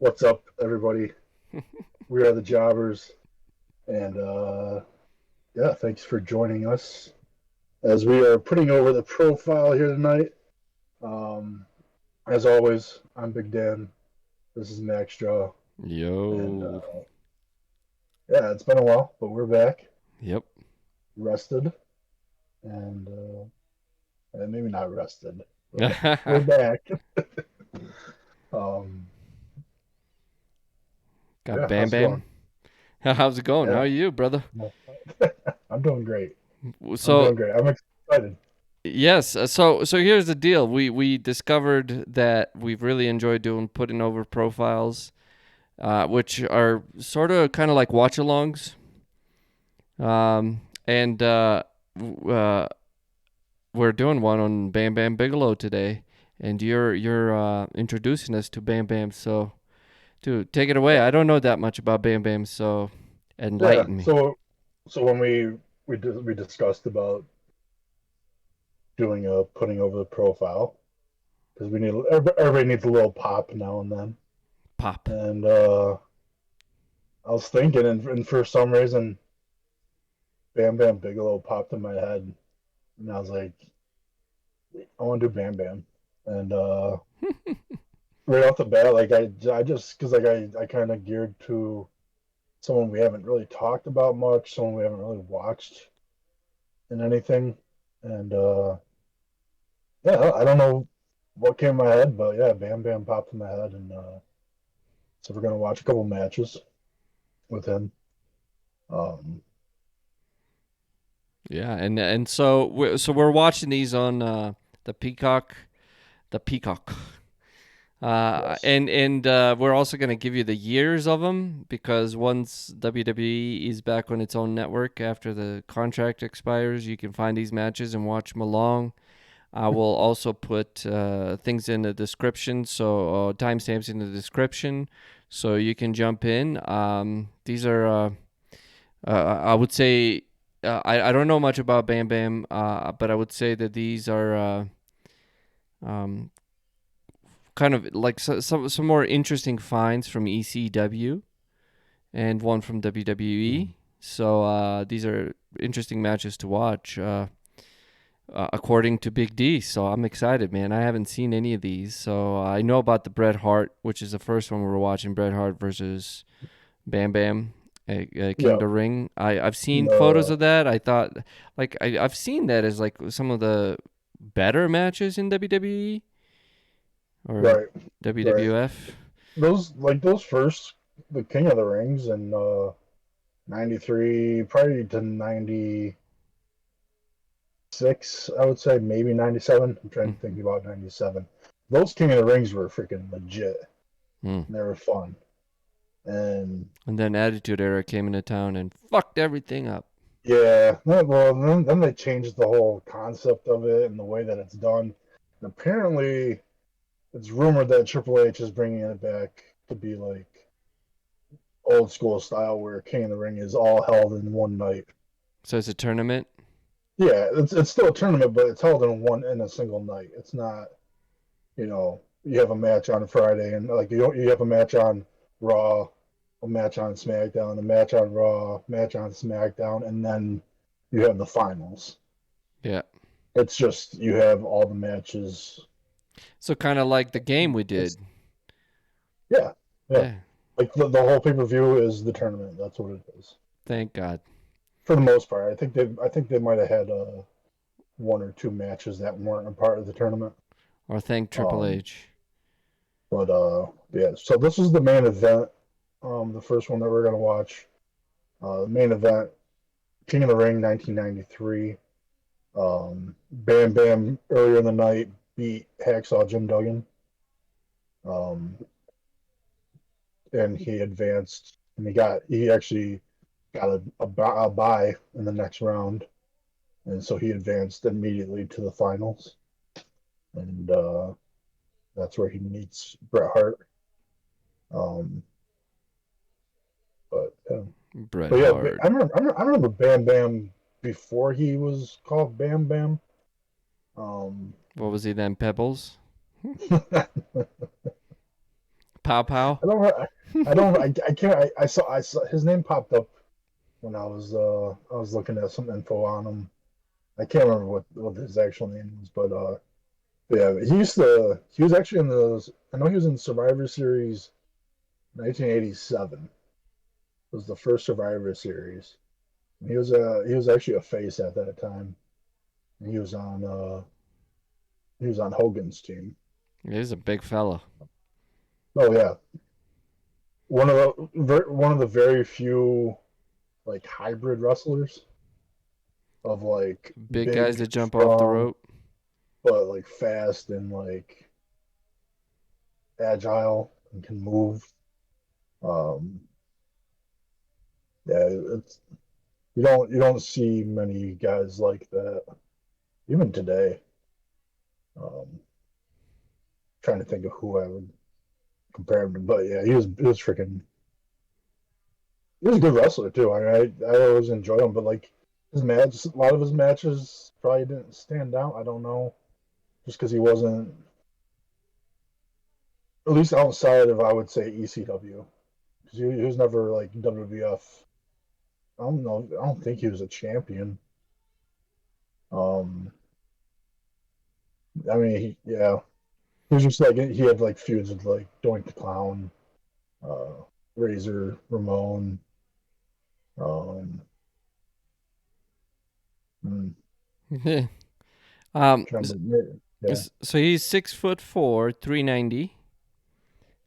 What's up, everybody? We are the Jawbers, and yeah, thanks for joining us as we are putting over the profile here tonight. Um, as always, I'm Big Dan. This is Max Jaw, and Yo. yeah, it's been a while, but we're back, Yep. rested, and maybe not rested, but we're back. Um, Got yeah, Bam how's it Bam. going? How's it going? How Yeah, are you, brother? I'm doing great. I'm So doing great. I'm excited. yes. So here's the deal. We discovered that we've really enjoyed doing putting over profiles, which are sort of kind of like watch-alongs. And we're doing one on Bam Bam Bigelow today, and you're introducing us to Bam Bam. So, dude, take it away. Yeah, I don't know that much about Bam Bam, so yeah. enlighten me. So when we discussed about doing a putting over the profile because we need everybody needs a little pop now and then. Pop. And I was thinking, and for some reason, Bam Bam Bigelow popped in my head, and I was like, I want to do Bam Bam. And right off the bat, like I just because like I kind of geared to someone we haven't really talked about much, someone we haven't really watched in anything, and yeah, I don't know what came in my head, but yeah, Bam Bam popped in my head, and so we're gonna watch a couple matches with him. Um, Yeah, and so we're watching these on the Peacock, the Peacock. yes. And we're also gonna give you the years of them because once WWE is back on its own network after the contract expires, you can find these matches and watch them along. I will also put things in the description, so timestamps in the description, so you can jump in. These are, I would say, I don't know much about Bam Bam, but I would say that these are um, kind of like some more interesting finds from ECW and one from Mhm. WWE. So these are interesting matches to watch. According to Big D. So I'm excited, man. I haven't seen any of these. So I know about the Bret Hart, which is the first one we were watching, Bret Hart versus Bam Bam, King of Yeah. the Ring. I've seen photos The of that. I thought, like, I've seen that as like some of the better matches in WWE or right, right. WWF. Those first the King of the Rings in '93, probably to '96, I would say maybe '97. I'm trying to think about '97. Those King of the Rings were freaking legit. Mm-hmm. And they were fun. And And then Attitude Era came into town and fucked everything up. yeah, well, then they changed the whole concept of it and the way that it's done. And apparently, it's rumored that Triple H is bringing it back to be like old school style, where King of the Ring is all held in one night. So it's a tournament. Yeah, it's still a tournament, but it's held in a single night. It's not, you have a match on Friday and like you have a match on Raw, a match on SmackDown, a match on Raw, match on SmackDown, and then you have the finals. Yeah. It's just you have all the matches. So kind of like the game we It's did. yeah, yeah. Yeah. Like the whole pay per view is the tournament. That's what it is Thank God. for the most part. I think they might have had one or two matches that weren't a part of the tournament. Or thank Triple Um, H. but yeah. So this is the main event. The first one that we're gonna watch. The main event, King of the Ring, 1993. Bam Bam earlier in the night beat Hacksaw Jim Duggan. Um, and he advanced, and he actually got a bye in the next round, and so he advanced immediately to the finals, and that's where he meets Bret Hart. Um, but Bret but yeah, Hart. I remember Bam Bam before he was called Bam Bam. Um, What was he then? Pebbles? Pow pow. I can't. I saw his name popped up when I was looking at some info on him. I can't remember what his actual name was, but yeah, he was actually in the I know he was in Survivor Series 1987. It was the first Survivor Series. And he was actually a face at that time. And he was on Hogan's team. He's a big fella. Oh yeah, one of the very few like hybrid wrestlers of like Big guys big, that jump off the strong, rope. but like fast and like agile and can move. Um, yeah, it's you don't see many guys like that even today. Trying to think of who I would compare him to, but yeah, he was freaking he was a good wrestler too. I always enjoy him, but like his match, a lot of his matches probably didn't stand out. I don't know, just because he wasn't at least outside of I would say ECW because he was never like WWF. I don't know. I don't think he was a champion. Um, I mean, yeah, he was just like he had like feuds with like Doink the Clown, uh, Razor Ramon. Um, hmm, um. trying to yeah, So he's 6'4", 390,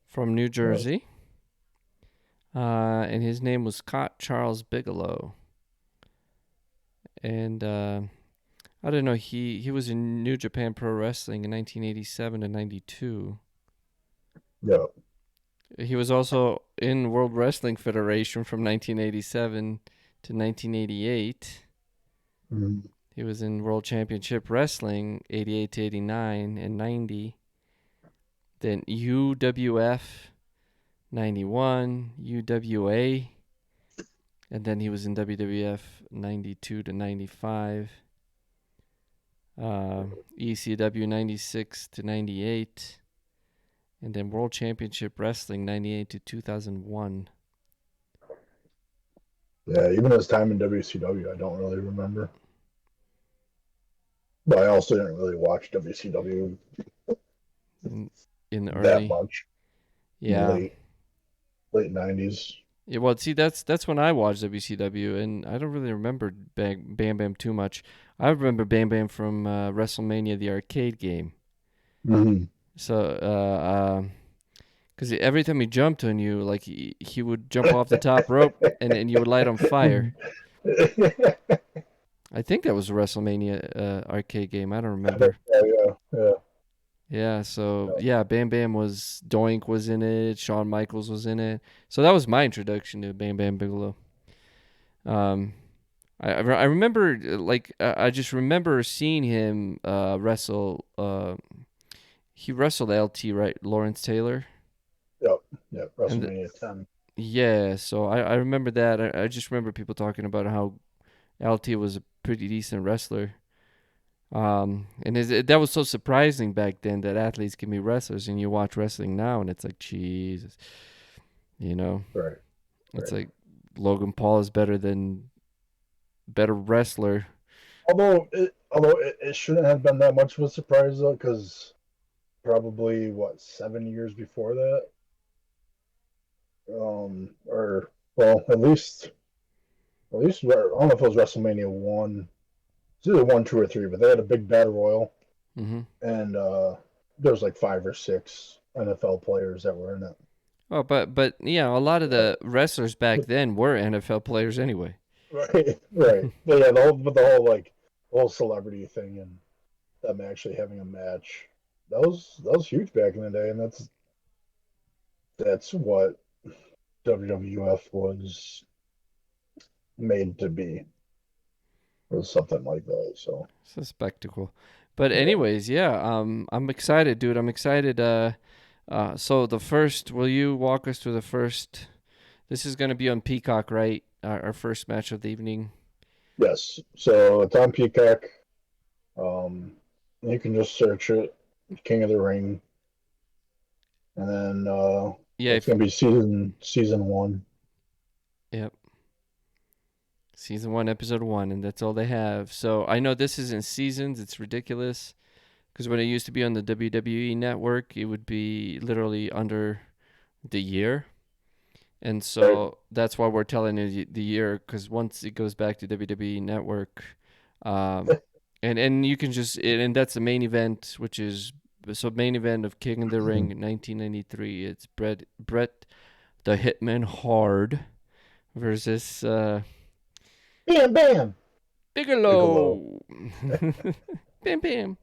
from New yeah, Jersey. And his name was Scott Charles Bigelow. And I don't know. He was in New Japan Pro Wrestling in 1987 to 92. yeah. He was also in World Wrestling Federation from 1987 to 1988. Mhm. He was in World Championship Wrestling 88 to 89 and 90. Then UWF 91, UWA, and then he was in WWF 92 to 95. ECW 96 to 98, and then World Championship Wrestling 98 to 2001. Yeah, even his time in WCW, I don't really remember. But I also didn't really watch WCW in, in the that early, much in the yeah. late '90s. Yeah, well, see, that's when I watched WCW, and I don't really remember Bam Bam too much. I remember Bam Bam from WrestleMania, the arcade game. Mm-hmm. So, because every time he jumped on you, like he would jump off the top rope, and then you would light on fire. I think that was a WrestleMania arcade game. I don't remember. Yeah, yeah, Yeah, so yeah, Bam Bam was Doink was in it. Shawn Michaels was in it. So that was my introduction to Bam Bam Bigelow. Um, I remember like I just remember seeing him wrestle. He wrestled LT, right, Lawrence Taylor, yeah, yeah. and WrestleMania 10. yeah. So I remember that. I just remember people talking about how LT was a pretty decent wrestler. That was so surprising back then that athletes can be wrestlers, and you watch wrestling now, and it's like Jesus, you know, Right, it's right. like Logan Paul is better wrestler. It shouldn't have been that much of a surprise though, because probably what 7 years before that, or well, at least I don't know if it was WrestleMania one. It's either one, two, or three, but they had a big battle royal, Hmm. and there was like 5 or 6 NFL players that were in it. Oh, but yeah, a lot of the wrestlers back then were NFL players anyway. Right, right. But yeah, the whole celebrity thing and them actually having a match, that was huge back in the day, and that's what WWF was made to be, was something like that. So It's a spectacle. But yeah, anyways, yeah, I'm excited, dude. I'm excited. So the first, will you walk us through the first? This is gonna be on Peacock, right? Our first match of the evening. yes. So it's on Peacock. You can just search it, King of the Ring, and then Yeah, It's gonna be season one. yep. Season 1, episode 1, and that's all they have. So I know this isn't seasons. It's ridiculous. Because when it used to be on the WWE network, it would be literally under the year. And Right. so that's why we're telling you the year. Because once it goes back to WWE network, um, and you can just, and that's the main event, which is, so main event of King of the Ring 1993. It's Bret the Hitman Hard versus Bam bam. Bigelow. Bigelow. Bam bam.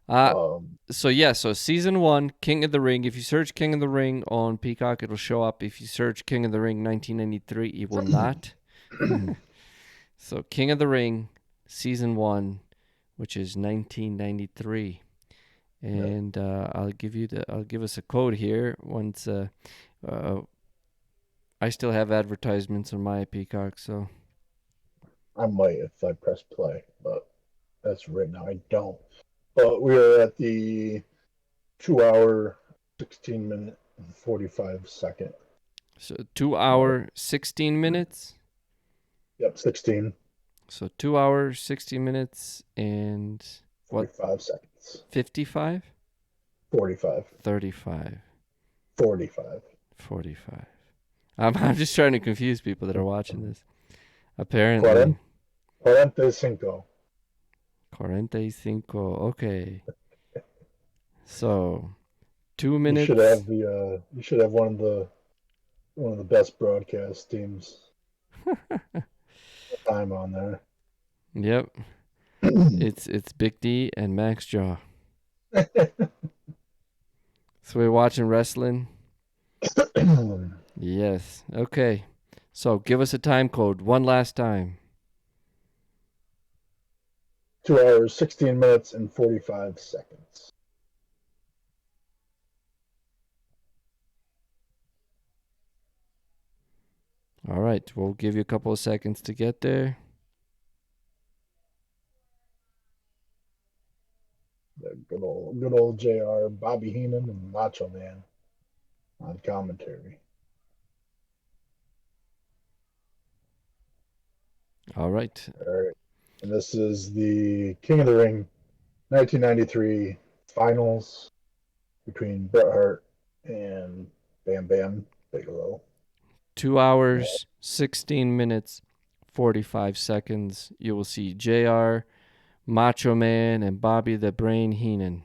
Uh Um, so yeah, so season 1, King of the Ring. If you search King of the Ring on Peacock, it'll show up. If you search King of the Ring 1993, it will not. So King of the Ring, season 1, which is 1993. yeah, And I'll give us a code here once uh I still have advertisements on my Peacock, so I might if I press play, but that's right now. I don't. But we are at the 2 hour, 16 minute, and 45 second 2 mark. hour 16 minutes. Yep, 16, So 2 hours 60 minutes and what, 45 seconds. 55? 45, 35, 45. 45. I'm just trying to confuse people that are watching this. Apparently, Cuarenta, 45. 45. Okay. So, 2 You should have minutes. the you should have one of the best broadcast teams time on there. Yep. It's Big D and Max Jaw. So we're watching wrestling. Yes. Okay. So, give us a time code one last time. 2 hours, 16 minutes, and 45 seconds. All right. We'll give you a couple of seconds to get there. The good old JR, Bobby Heenan, and Macho Man on commentary. All right. All right. And this is the King of the Ring 1993 finals between Bret Hart and Bam Bam Bigelow. 2 hours, 16 minutes, 45 seconds. You will see JR, Macho Man, and Bobby the Brain Heenan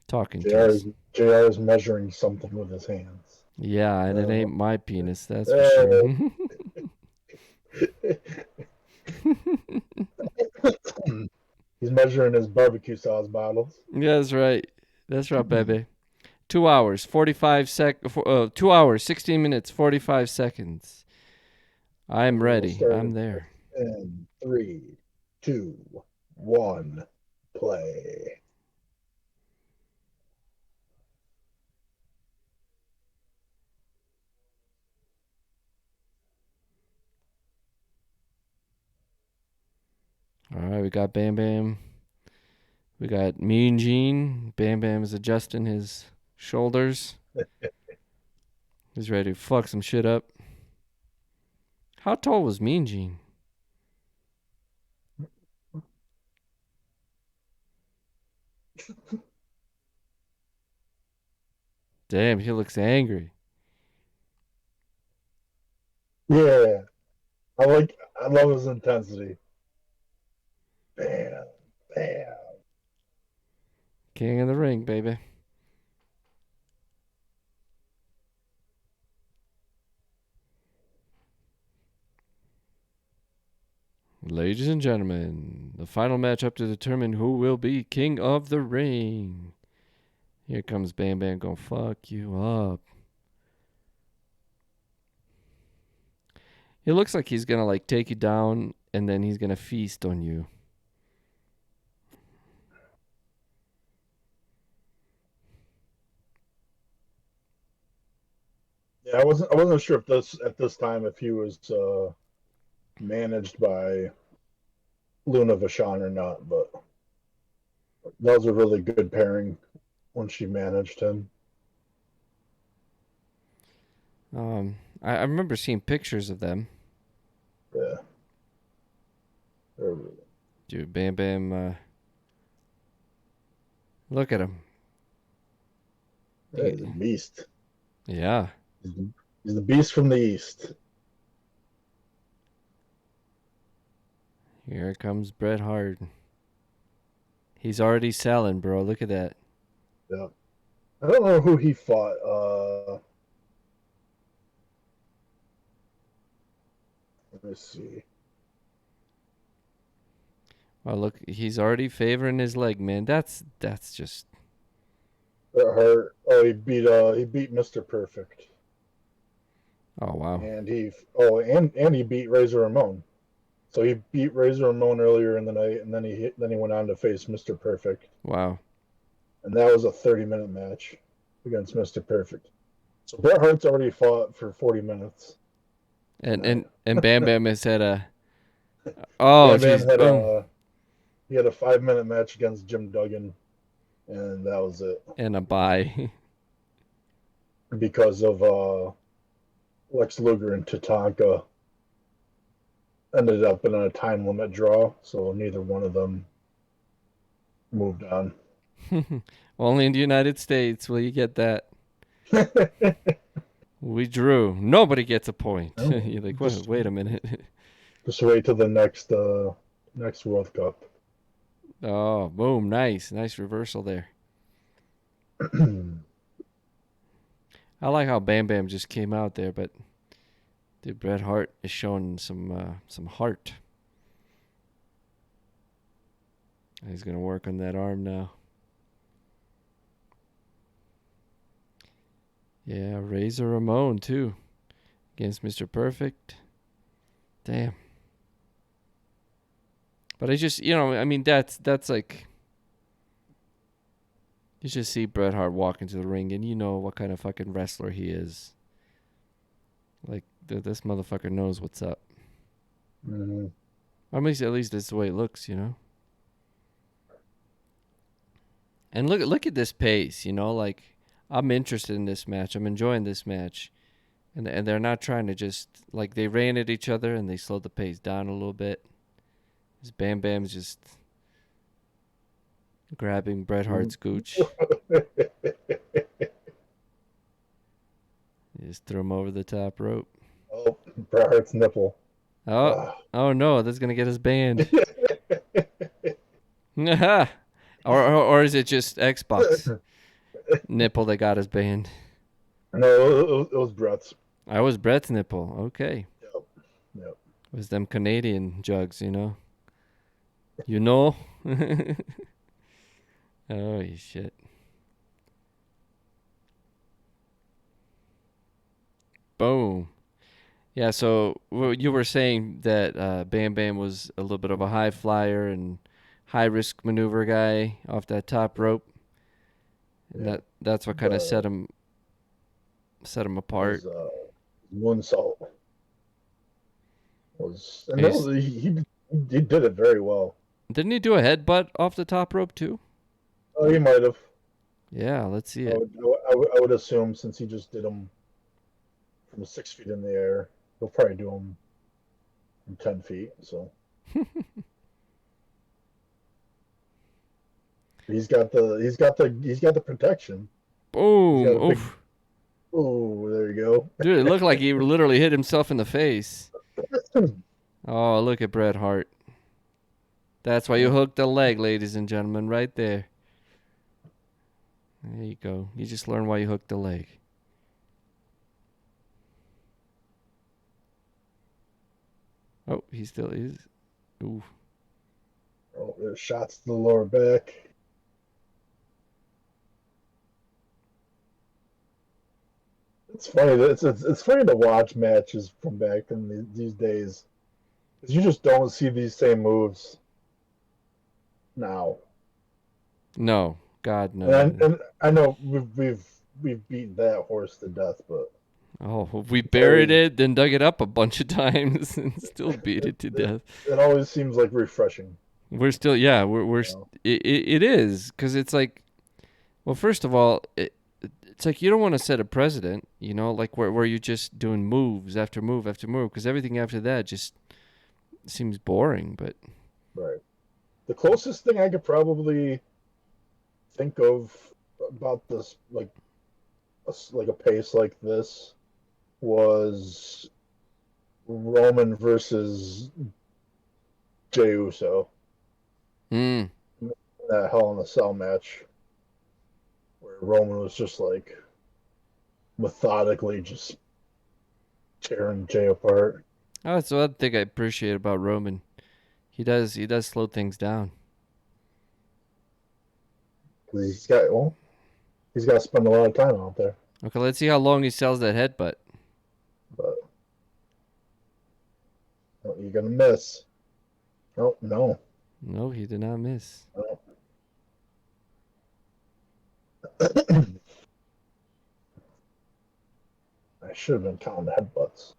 talking to JR us. is, JR is measuring something with his hands. Yeah, and it Uh, ain't my penis, that's for sure. He's measuring his barbecue sauce bottles. Yeah, that's right. That's right, baby. 2 hours, 2 hours, 16 minutes, 45 seconds. I'm We'll ready. start I'm there. in 3, 2, 1, play. All right, we got Bam Bam. We got Mean Gene. Bam Bam is adjusting his shoulders. He's ready to fuck some shit up. How tall was Mean Gene? Damn, he looks angry. Yeah, I love his intensity. Bam, bam. King of the Ring, baby. Ladies and gentlemen, the final matchup to determine who will be King of the Ring. Here comes Bam Bam gonna fuck you up. It looks like he's gonna like take you down and then he's gonna feast on you. Yeah, I wasn't sure if this at this time if he was managed by Luna Vachon or not, but that was a really good pairing. when she managed him. I remember seeing pictures of them. Yeah. Dude, Bam Bam, look at him. Yeah, he's a beast. Yeah. He's the beast from the East. Here comes Bret Hart. He's already selling, bro. Look at that. Yeah. I don't know who he fought. Let me see. Oh, look, he's already favoring his leg, man. That's just. Bret Hart. Oh, he beat Mr. Perfect. Oh wow. And he beat Razor Ramon. So he beat Razor Ramon earlier in the night, and then he went on to face Mr. Perfect, Wow. and that was a 30-minute match against Mr. Perfect. So Bret Hart's already fought for 40 minutes. And Bam Bam has had a. Oh, Bam Bam jeez. Boom. he had a 5-minute match against Jim Duggan, and that was it And a bye. because of Lex Luger and Tatanka ended up in a time limit draw, so neither one of them moved on. Only in the United States will you get that. We drew. Nobody gets a point. You're like, what? Wait a minute. Just wait till the next World Cup. Oh, boom. Nice reversal there. I like how Bam Bam just came out there, but dude, Bret Hart is showing some heart. He's gonna work on that arm now. Yeah, Razor Ramon too against Mr. Perfect. Damn. But I just, I mean, that's like, you just see Bret Hart walk into the ring and you know what kind of fucking wrestler he is. Like, this motherfucker knows what's up. Mm-hmm. At least that's the way it looks, And look at this pace, like, I'm interested in this match. I'm enjoying this match. And they're not trying to just, like, they ran at each other and they slowed the pace down a little bit. This Bam Bam's just grabbing Bret Hart's gooch. You just threw him over the top rope. Oh, Bret Hart's nipple. Oh no, that's gonna get us banned. or is it just Xbox nipple that got us banned? No, it was Bret's. I was Bret's nipple. Okay. Yep. It was them Canadian jugs, You know? Oh, shit. Boom. Yeah, so you were saying that Bam Bam was a little bit of a high flyer and high risk maneuver guy off that top rope. And Yeah. that's what kind of set him apart. Moonsault he did it very well. Didn't he do a headbutt off the top rope too? Oh, he might have. Yeah, let's see it. I would assume since he just did them from 6 feet in the air, he'll probably do them from 10 feet. So he's got the protection. Boom! Oof. Oh, there you go. Dude, it looked like he literally hit himself in the face. Oh, look at Bret Hart. That's why you hooked the leg, ladies and gentlemen, right there. There you go. You just learned why you hooked the leg. Oh, he still is. Ooh. Oh, there's shots to the lower back. It's funny. It's funny to watch matches from back in these days, because you just don't see these same moves now. No, God no. And I know we've beaten that horse to death, but we buried it, then dug it up a bunch of times, and still beat it to death. It always seems like refreshing. We're still, yeah, we're it is, because it's like, Well, first of all, it's like you don't want to set a precedent, like where you're just doing moves after move after move, because everything after that just seems boring. But Right. The closest thing I could probably think of about this, like a pace like this, was Roman versus Jey Uso, mm, that Hell in a Cell match, where Roman was just like methodically just tearing Jey apart. oh, that's what I think I appreciate about Roman. He does slow things down. He's got to spend a lot of time out there. Okay, let's see how long he sells that headbutt. But oh, you're gonna miss. Oh no. No, he did not miss. No. I should have been counting the headbutts.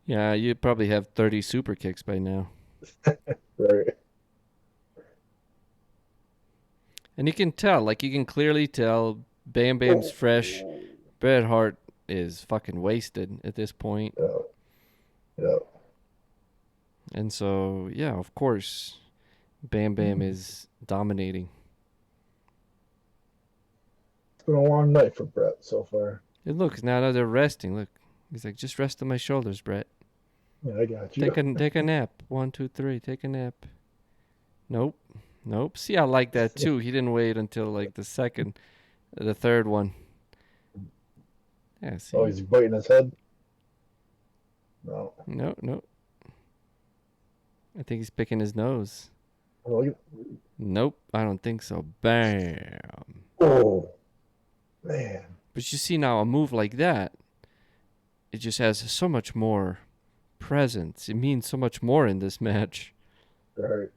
Yeah, you probably have 30 super kicks by now. Right. And you can tell, like you can clearly tell Bam Bam's Oh, fresh. Bret Hart is fucking wasted at this point. yeah, yeah. And so, yeah, of course, Bam Bam is dominating. It's been a long night for Bret so far. And look, now that they're resting, look. He's like, just rest on my shoulders, Bret. Yeah, I got you. Take a nap. 1, 2, 3. Take a nap. Nope. Nope. See, I like that too. He didn't wait until like the third one. Yeah, Oh, see? he's biting his head. No. No, no. I think he's picking his nose. Oh, Nope, I don't think so. Bam. oh, man. But you see now, a move like that, it just has so much more presence. It means so much more in this match. Right.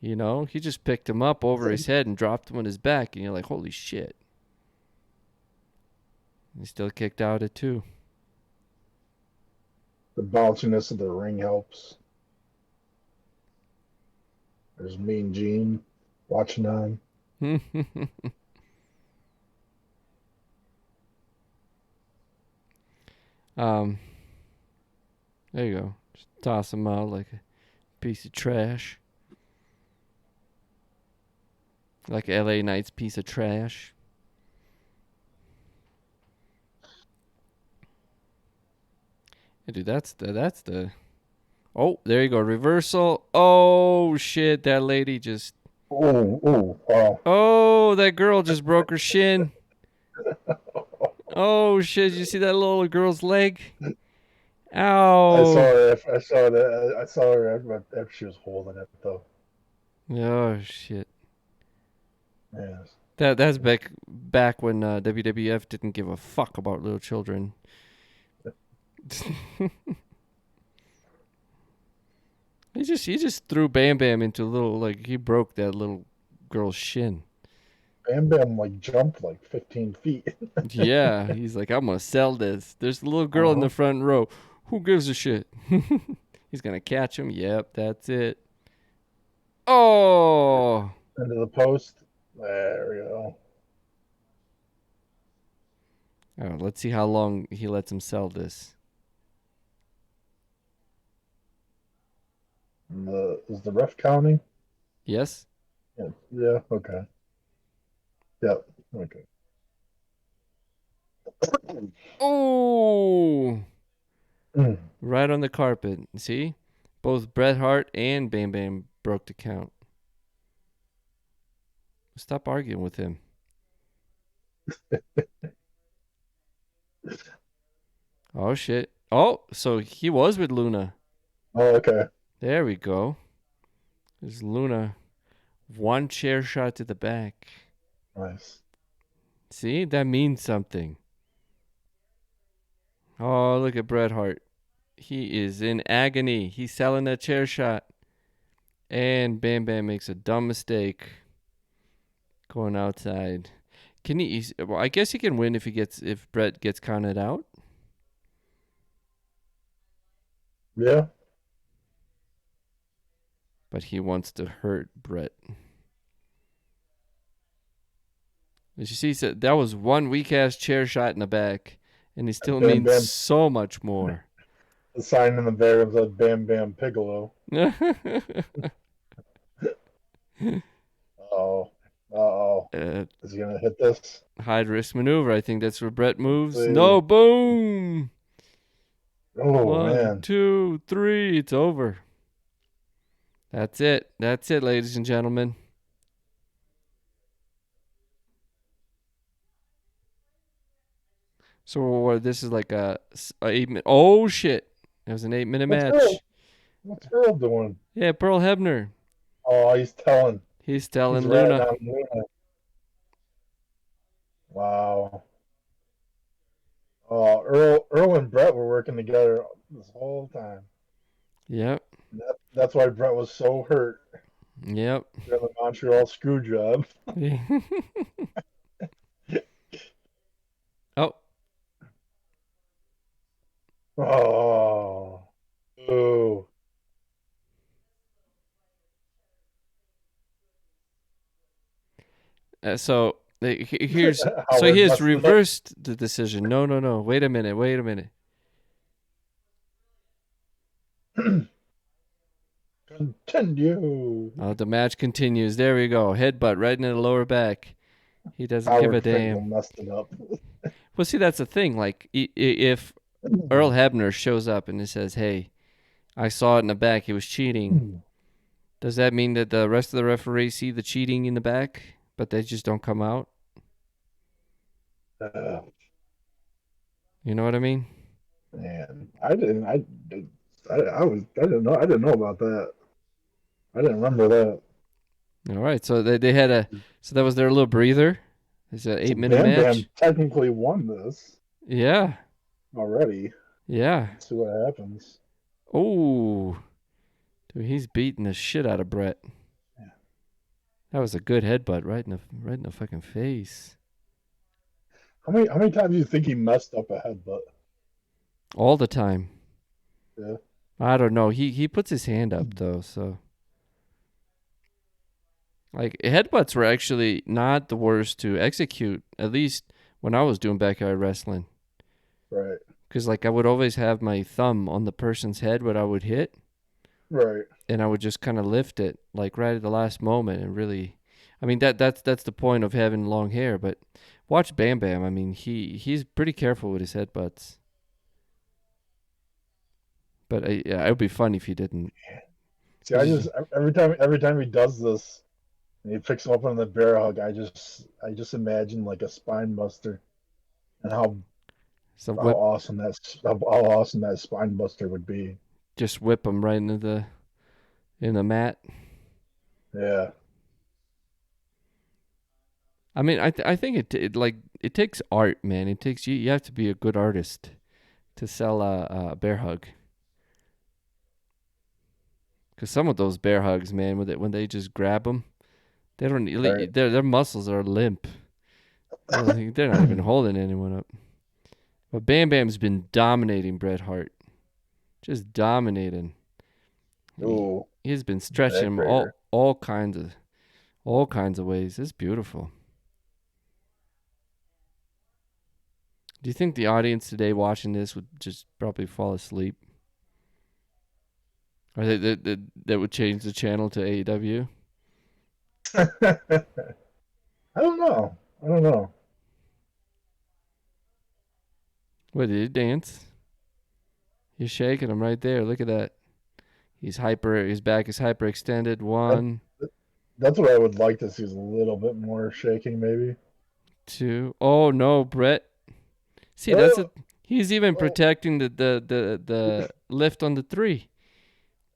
He just picked him up over his head and dropped him on his back, and you're like, holy shit. He still kicked out at 2. The bounciness of the ring helps. There's Mean Gene watching on. um, there you go. Just toss him out like a piece of trash. Like LA Knight's piece of trash. Yeah, dude, that's the. Oh, there you go. Reversal. Oh shit, that lady just. Oh, oh, wow. Oh, that girl just broke her shin. Oh shit, did you see that little girl's leg? Ow. I saw her after she was holding it though. Oh shit. Yes. That's back when WWF didn't give a fuck about little children. He just threw Bam Bam into he broke that little girl's shin. Bam Bam like jumped like 15 feet. Yeah, he's like, I'm gonna sell this. There's a little girl in Uh-huh. the front row. Who gives a shit? He's gonna catch him. Yep, that's it. Oh, Into the post. There we go. oh, let's see how long he lets him sell this. Is the ref counting? Yes. Yeah. Yeah. Okay. Yep. Okay. Oh, Mm. right on the carpet. See, both Bret Hart and Bam Bam broke the count. Stop arguing with him. Oh shit. Oh, so he was with Luna. Oh, okay. There we go. There's Luna. One chair shot to the back. Nice. See, that means something. Oh, look at Bret Hart. He is in agony. He's selling that chair shot. And Bam Bam makes a dumb mistake going outside. Can he? Well, I guess he can win if Bret gets counted out. Yeah. but he wants to hurt Bret. As you see, so that was one weak ass chair shot in the back, and he still Bam means Bam. so much more. The sign in the back said Bam Bam Bigelow. Oh, oh. Is he gonna hit this? High risk maneuver. I think that's where Bret Let's moves. see. No, boom. Oh 1, man. 2, 3. It's over. That's it. That's it, ladies and gentlemen. So this is like a 8 minute. Oh shit! It was an 8 minute What's Earl? match. What's Earl doing? Yeah, Pearl Hebner. Oh, he's telling. He's He's telling ratting Luna. on Luna. Wow. Oh, Earl and Bret were working together this whole time. Yep. That's why Bret was so hurt Yep. during the Montreal screw job. Oh, Oh. Ooh. so here's so Howard he has messed it up. reversed the decision. No. Wait a minute. Continue. The match continues. There we go. Headbutt right into the lower back. He doesn't give a Howard Finkel damn. messed it up. Well, see, that's the thing. Like, if Earl Hebner shows up and he says, "Hey, I saw it in the back. He was cheating." Does that mean that the rest of the referees see the cheating in the back, but they just don't come out? You know what I mean? Man, I didn't. I didn't know. I didn't know about that. I didn't remember that. All right. So they had a. So that was their little breather. It's an So 8 minute Bam match. Bam technically won this Yeah. already. Yeah. Let's see what happens. Oh, dude, he's beating the shit out of Bret. Yeah. That was a good headbutt right in the fucking face. How many times do you think he messed up a headbutt? All the time. Yeah. I don't know. He puts his hand up though, so like headbutts were actually not the worst to execute. At least when I was doing backyard wrestling, Right. because like I would always have my thumb on the person's head what I would hit, Right. and I would just kind of lift it like right at the last moment and really. I mean that's the point of having long hair, but watch Bam Bam. I mean he's pretty careful with his headbutts. But yeah, it would be funny if he didn't. See, I just every time he does this and he picks him up on the bear hug, I just imagine like a spine buster and how So how whip, awesome that spine buster would be. just whip him right into in the mat. Yeah. I mean, I think it like it takes art, man. It takes you have to be a good artist to sell a bear hug. Cause some of those bear hugs, man, when they just grab them, they don't Right. their muscles are limp. They're not even holding anyone up. But Bam Bam's been dominating Bret Hart, just dominating. Ooh, He's been stretching him backbreaker. all kinds of ways. It's beautiful. Do you think the audience today watching this would just probably fall asleep? Or that would change the channel to AEW? I don't know. I don't know. What, did he dance? He's shaking him right there. Look at that. His back is hyper extended. That, 1, that's what I would like to see is a little bit more shaking, maybe. 2. Oh no, Bret. See, Oh, he's even oh, protecting the lift on the 3.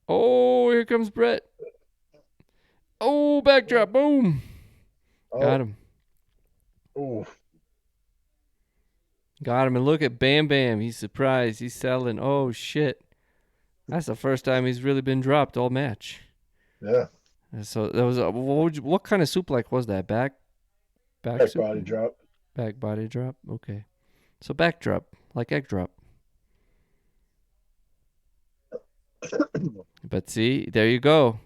Oh, here comes Bret. Oh, backdrop. Boom. Got oh, him. ooh, Got him. And look at Bam Bam. He's surprised. He's selling. Oh, shit. That's the first time he's really been dropped all match. yeah. So that was what kind of suplex was that? Back Back body suplex? drop. Back body drop. Okay. So back drop, like egg drop. But see, there you go.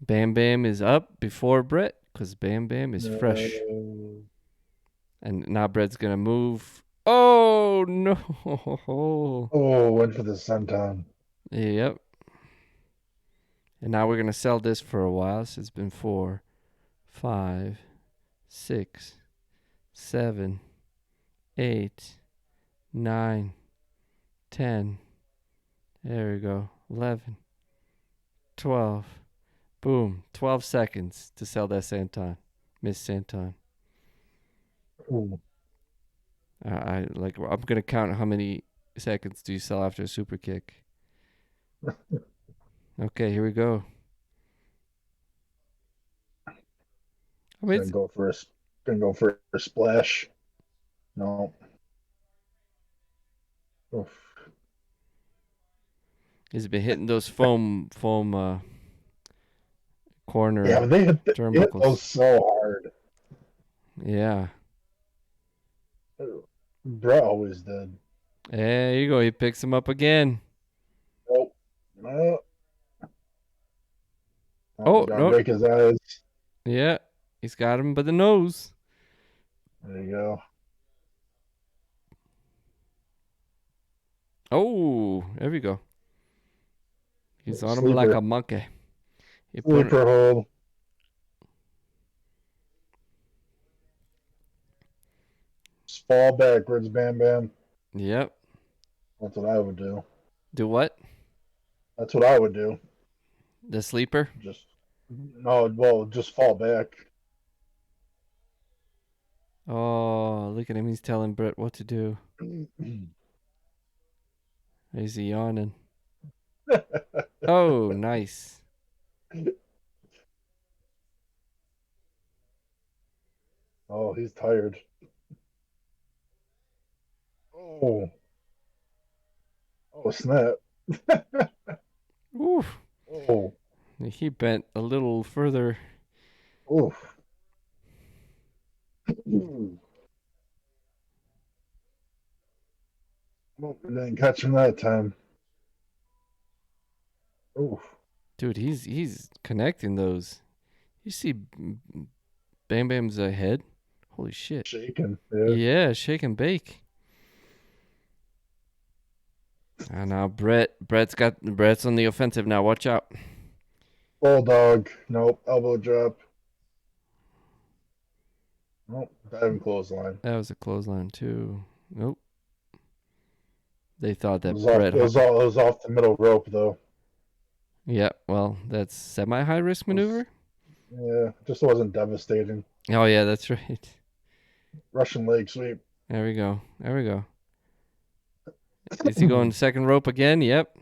Bam Bam is up before Bret because Bam Bam is fresh. No. And now Bret's going to move. Oh, no. Oh, went for the senton. Yep. And now we're going to sell this for a while. So it's been 4, 5, 6, 7, 8, 9, 10. There we go. 11, 12. Boom. 12 seconds to sell that Santon. Miss Santon. Ooh, I'm gonna count how many seconds do you sell after a super kick. Okay, here we go. I mean, gonna go for a splash. No. Oof. he's been hitting those foam Yeah, corner but they hit those turnbuckles. so hard. Yeah. Bret always did. There you go. He picks him up again. Nope. No. Oh, Oh gotta no. break his eyes. Yeah, he's got him by the nose. There you go. Oh, there we go. He's on him like Sleeper. a monkey. He put. Sleeper hold. Just fall backwards, Bam Bam. Yep. That's what I would do. Do what? That's what I would do. The sleeper. Just no, well, just fall back. Oh, look at him. He's telling Bret what to do. He's yawning. Oh, nice. Oh, he's tired. Oh, oh, snap. Oof. Oh, He bent a little further. oof. Oh, didn't catch him that time. Oof. Dude, he's connecting those. You see Bam Bam's head? Holy shit. Shaking. Yeah. Yeah, shake and bake. And now Bret's on the offensive now. Watch out. Bulldog. Nope. Elbow drop. Nope. Diving clothesline. That was a clothesline too. Nope. They thought It that was off. Bret. It was off the middle rope though. Yeah, well, that's semi high risk It was, maneuver. yeah, just wasn't devastating. Oh yeah, that's right. Russian leg sweep. There we go. There we go. Is he going second rope again? Yep.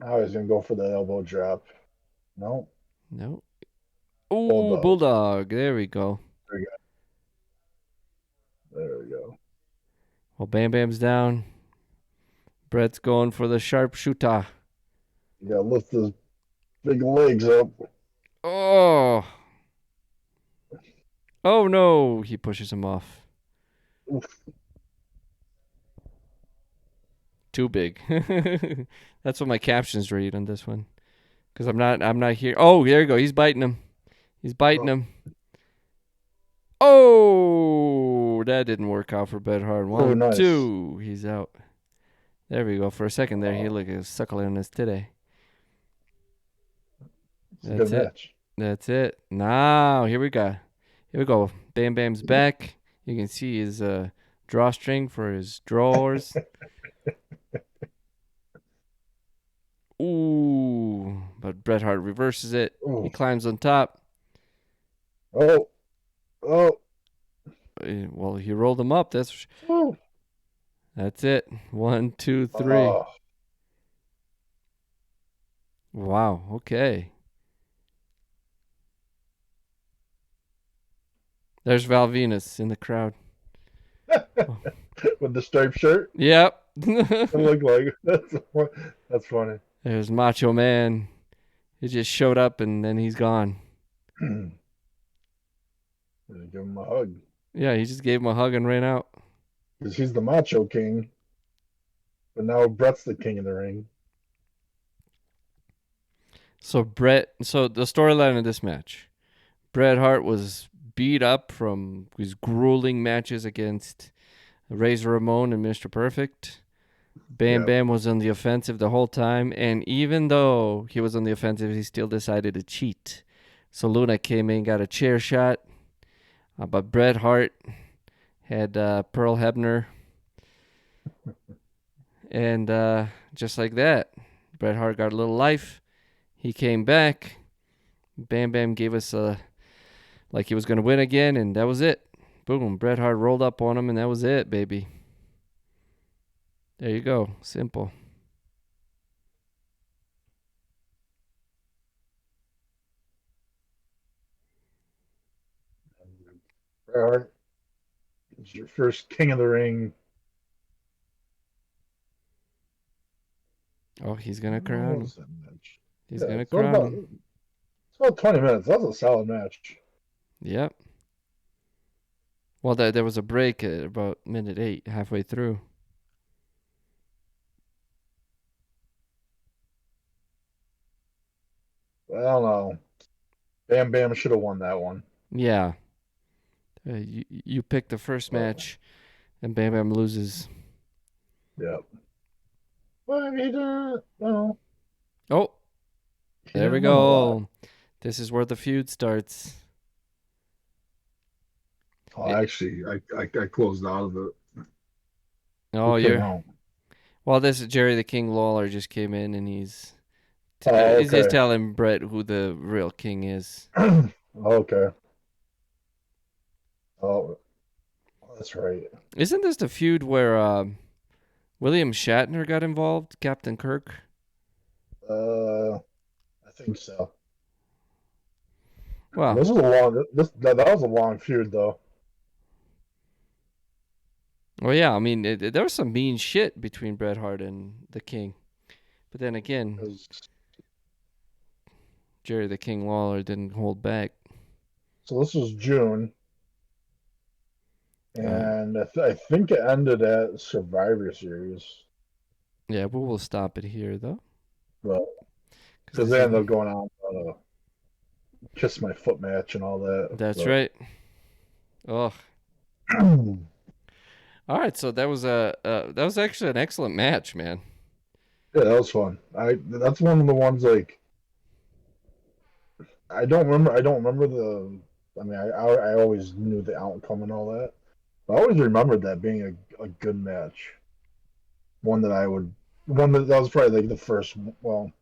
Now he's gonna go for the elbow drop. No. No. Ooh, Bulldog. bulldog. There we go. There we go. There we go. Well, Bam Bam's down. Bret's going for the sharpshooter. You gotta lift those big legs up. Oh. Oh no. He pushes him off. Oof. Too big. That's what my captions read on this one. Because I'm not here. Oh, there you go. He's biting him. He's biting Oh, him. Oh, that didn't work out for Bret Hart. oh, 1, nice. 2. He's out. There we go. For a second there, he looked like a suckling on his titty. It's a That's good it. match. That's it. Now, here we go. Here we go. Bam Bam's back. You can see his drawstring for his drawers. Ooh, but Bret Hart reverses it. Ooh. He climbs on top. Oh. Oh. Well, he rolled him up. Ooh. That's it. 1, 2, 3. Oh. Wow. Okay. There's Val Venus in the crowd. With the striped shirt. Yep. It looked like that's funny. There's Macho Man. He just showed up and then he's gone. Give him a hug Yeah, he just gave him a hug and ran out. because he's the Macho King, but now Bret's the king of the ring. So the storyline of this match, Bret Hart was beat up from his grueling matches against Razor Ramon and Mr. Perfect. Bam Yep. Bam was on the offensive the whole time, and even though he was on the offensive, he still decided to cheat. So Luna came in, got a chair shot, but Bret Hart had Pearl Hebner, and just like that, Bret Hart got a little life. He came back. Bam Bam gave us like he was gonna win again, and that was it. Boom! Bret Hart rolled up on him, and that was it, baby. There you go. Simple. Bret Hart is your first King of the Ring. Oh, he's gonna What crown him. was that match? He's Yeah, gonna crown him. it's about 20 minutes. That was a solid match. Yep. Well, there was a break at about minute 8, halfway through. I don't know. Bam Bam should have won that one. Yeah. You picked the first But match, and Bam Bam loses. yeah. Well, he didn't. No, Oh, he there we didn't win a lot. go. This is where the feud starts. Oh, It, actually, I closed out of it. Who oh, came you're. out? Well, this is Jerry the King Lawler just came in, and Oh, he's just okay. telling Bret who the real king is. Okay. Oh, that's right. Isn't this the feud where William Shatner got involved, Captain Kirk? I think so. Well, This was a long. That was a long feud though. well, yeah. I mean, there was some mean shit between Bret Hart and the King, but then again, 'Cause- Jerry the King Lawler didn't hold back. so this was June, Uh, and I think it ended at Survivor Series, yeah, we will stop it here though, but because because this they is ended up going on a kiss my foot match and all that. that's But right. Oh, yeah, all right. So that was actually an excellent match, man. that was fun. That's one of the ones like I don't remember. I don't remember the. I mean, I always knew the outcome and all that. But I always remembered that being a good match. One that I would. One that was probably like the first. Well,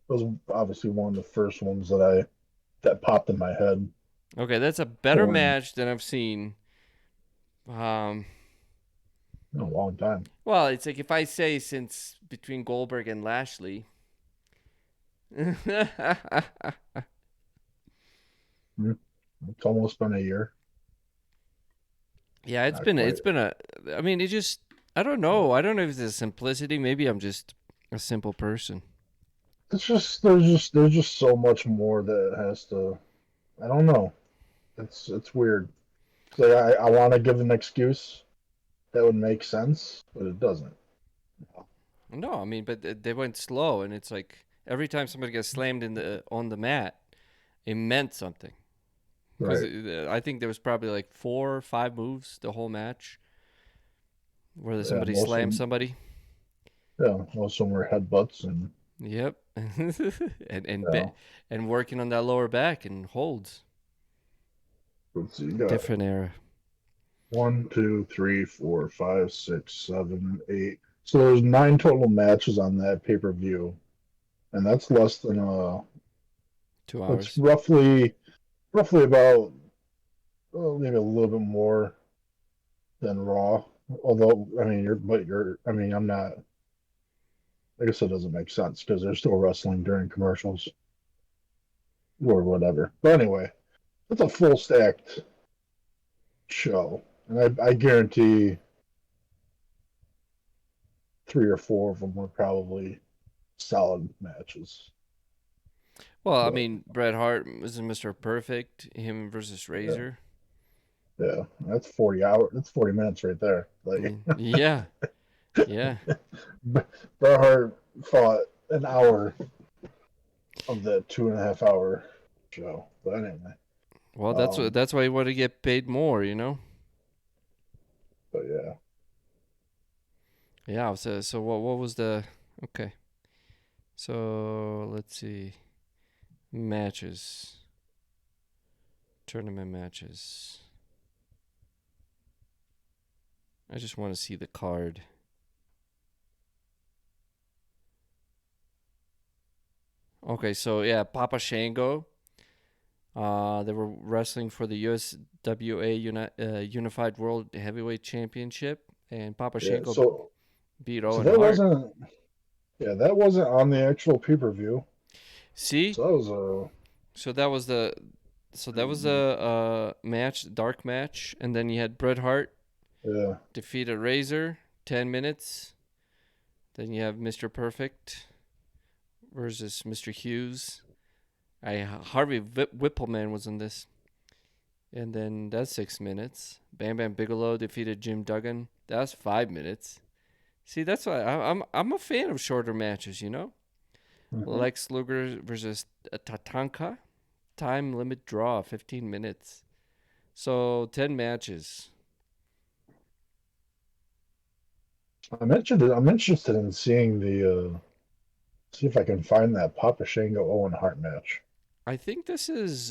it was obviously one of the first ones that popped in my head. Okay, that's a better When match than I've seen. Um, in a long time. well, it's like if I say since between Goldberg and Lashley. Hmm. It's almost been a year. Yeah, Not quite. it's been a I mean, it just I don't know. I don't know if it's a simplicity. Maybe I'm just a simple person. It's just there's just so much more that has to. I don't know. It's weird. So I want to give an excuse that would make sense, but it doesn't. No, I mean, but they went slow and it's like every time somebody gets slammed in the on the mat, it meant something. Cuz Right. I think there was probably like 4 or 5 moves the whole match where Yeah. somebody slammed somebody. Most of them were headbutts and Yep. And yeah. and working on that lower back and holds. Let's see. You got Different era. one, two, three, four, five, six, seven, eight. So there's nine total matches on that pay-per-view, and that's less than 2 that's hours. roughly about maybe a little bit more than Raw. Although I mean you're I mean I'm not. I guess it doesn't make sense because they're still wrestling during commercials or whatever. But anyway, it's a full stacked show, and I guarantee three or four of them were probably solid matches. Well, I But mean, Bret Hart is Mr. Perfect, him versus yeah, Razor. yeah, that's 40 hours. That's 40 minutes right there. Like Yeah, yeah. Bret Hart fought an hour. of that 2.5 hour show. But anyway, Well, um, that's why you want to get paid more, you know. but yeah, Yeah. So what was the okay? So let's see matches, tournament matches. I just want to see the card. Okay, so yeah, Papa Shango. They were wrestling for the USWA Unified World Heavyweight Championship, and Papa yeah. Shango beat So Owen that Hart. wasn't, yeah, that wasn't on the actual pay-per-view. See, So that was a so that was the so that was a match, dark match, and then you had Bret Hart yeah. defeat a Razor, 10 minutes. Then you have Mr. Perfect versus Mr. Hughes. Harvey Whippleman was in this. And then that's 6 minutes. Bam Bam Bigelow defeated Jim Duggan. That's 5 minutes. See, that's why I'm a fan of shorter matches. You know, Mhm. Lex Luger versus Tatanka. Time limit draw, 15 minutes. So 10 matches. I'm interested in seeing see if I can find that Papa Shango Owen Hart match. I think this is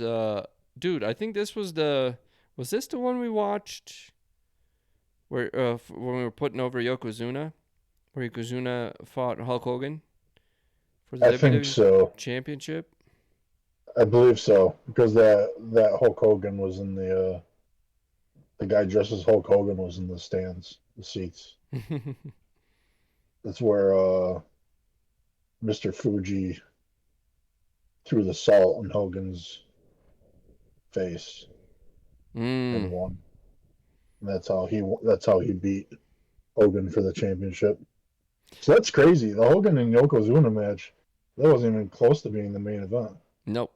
dude. I think this was this the one we watched where when we were putting over Yokozuna, where Yokozuna fought Hulk Hogan for the I think WWE so. Championship. I believe so because that Hulk Hogan was in the guy dressed as Hulk Hogan was in the stands, the seats. That's where Mr. Fuji threw the salt in Hogan's face and Mm. won. And that's how he beat Hogan for the championship. So that's crazy. The Hogan and Yokozuna match, that wasn't even close to being the main event. Nope.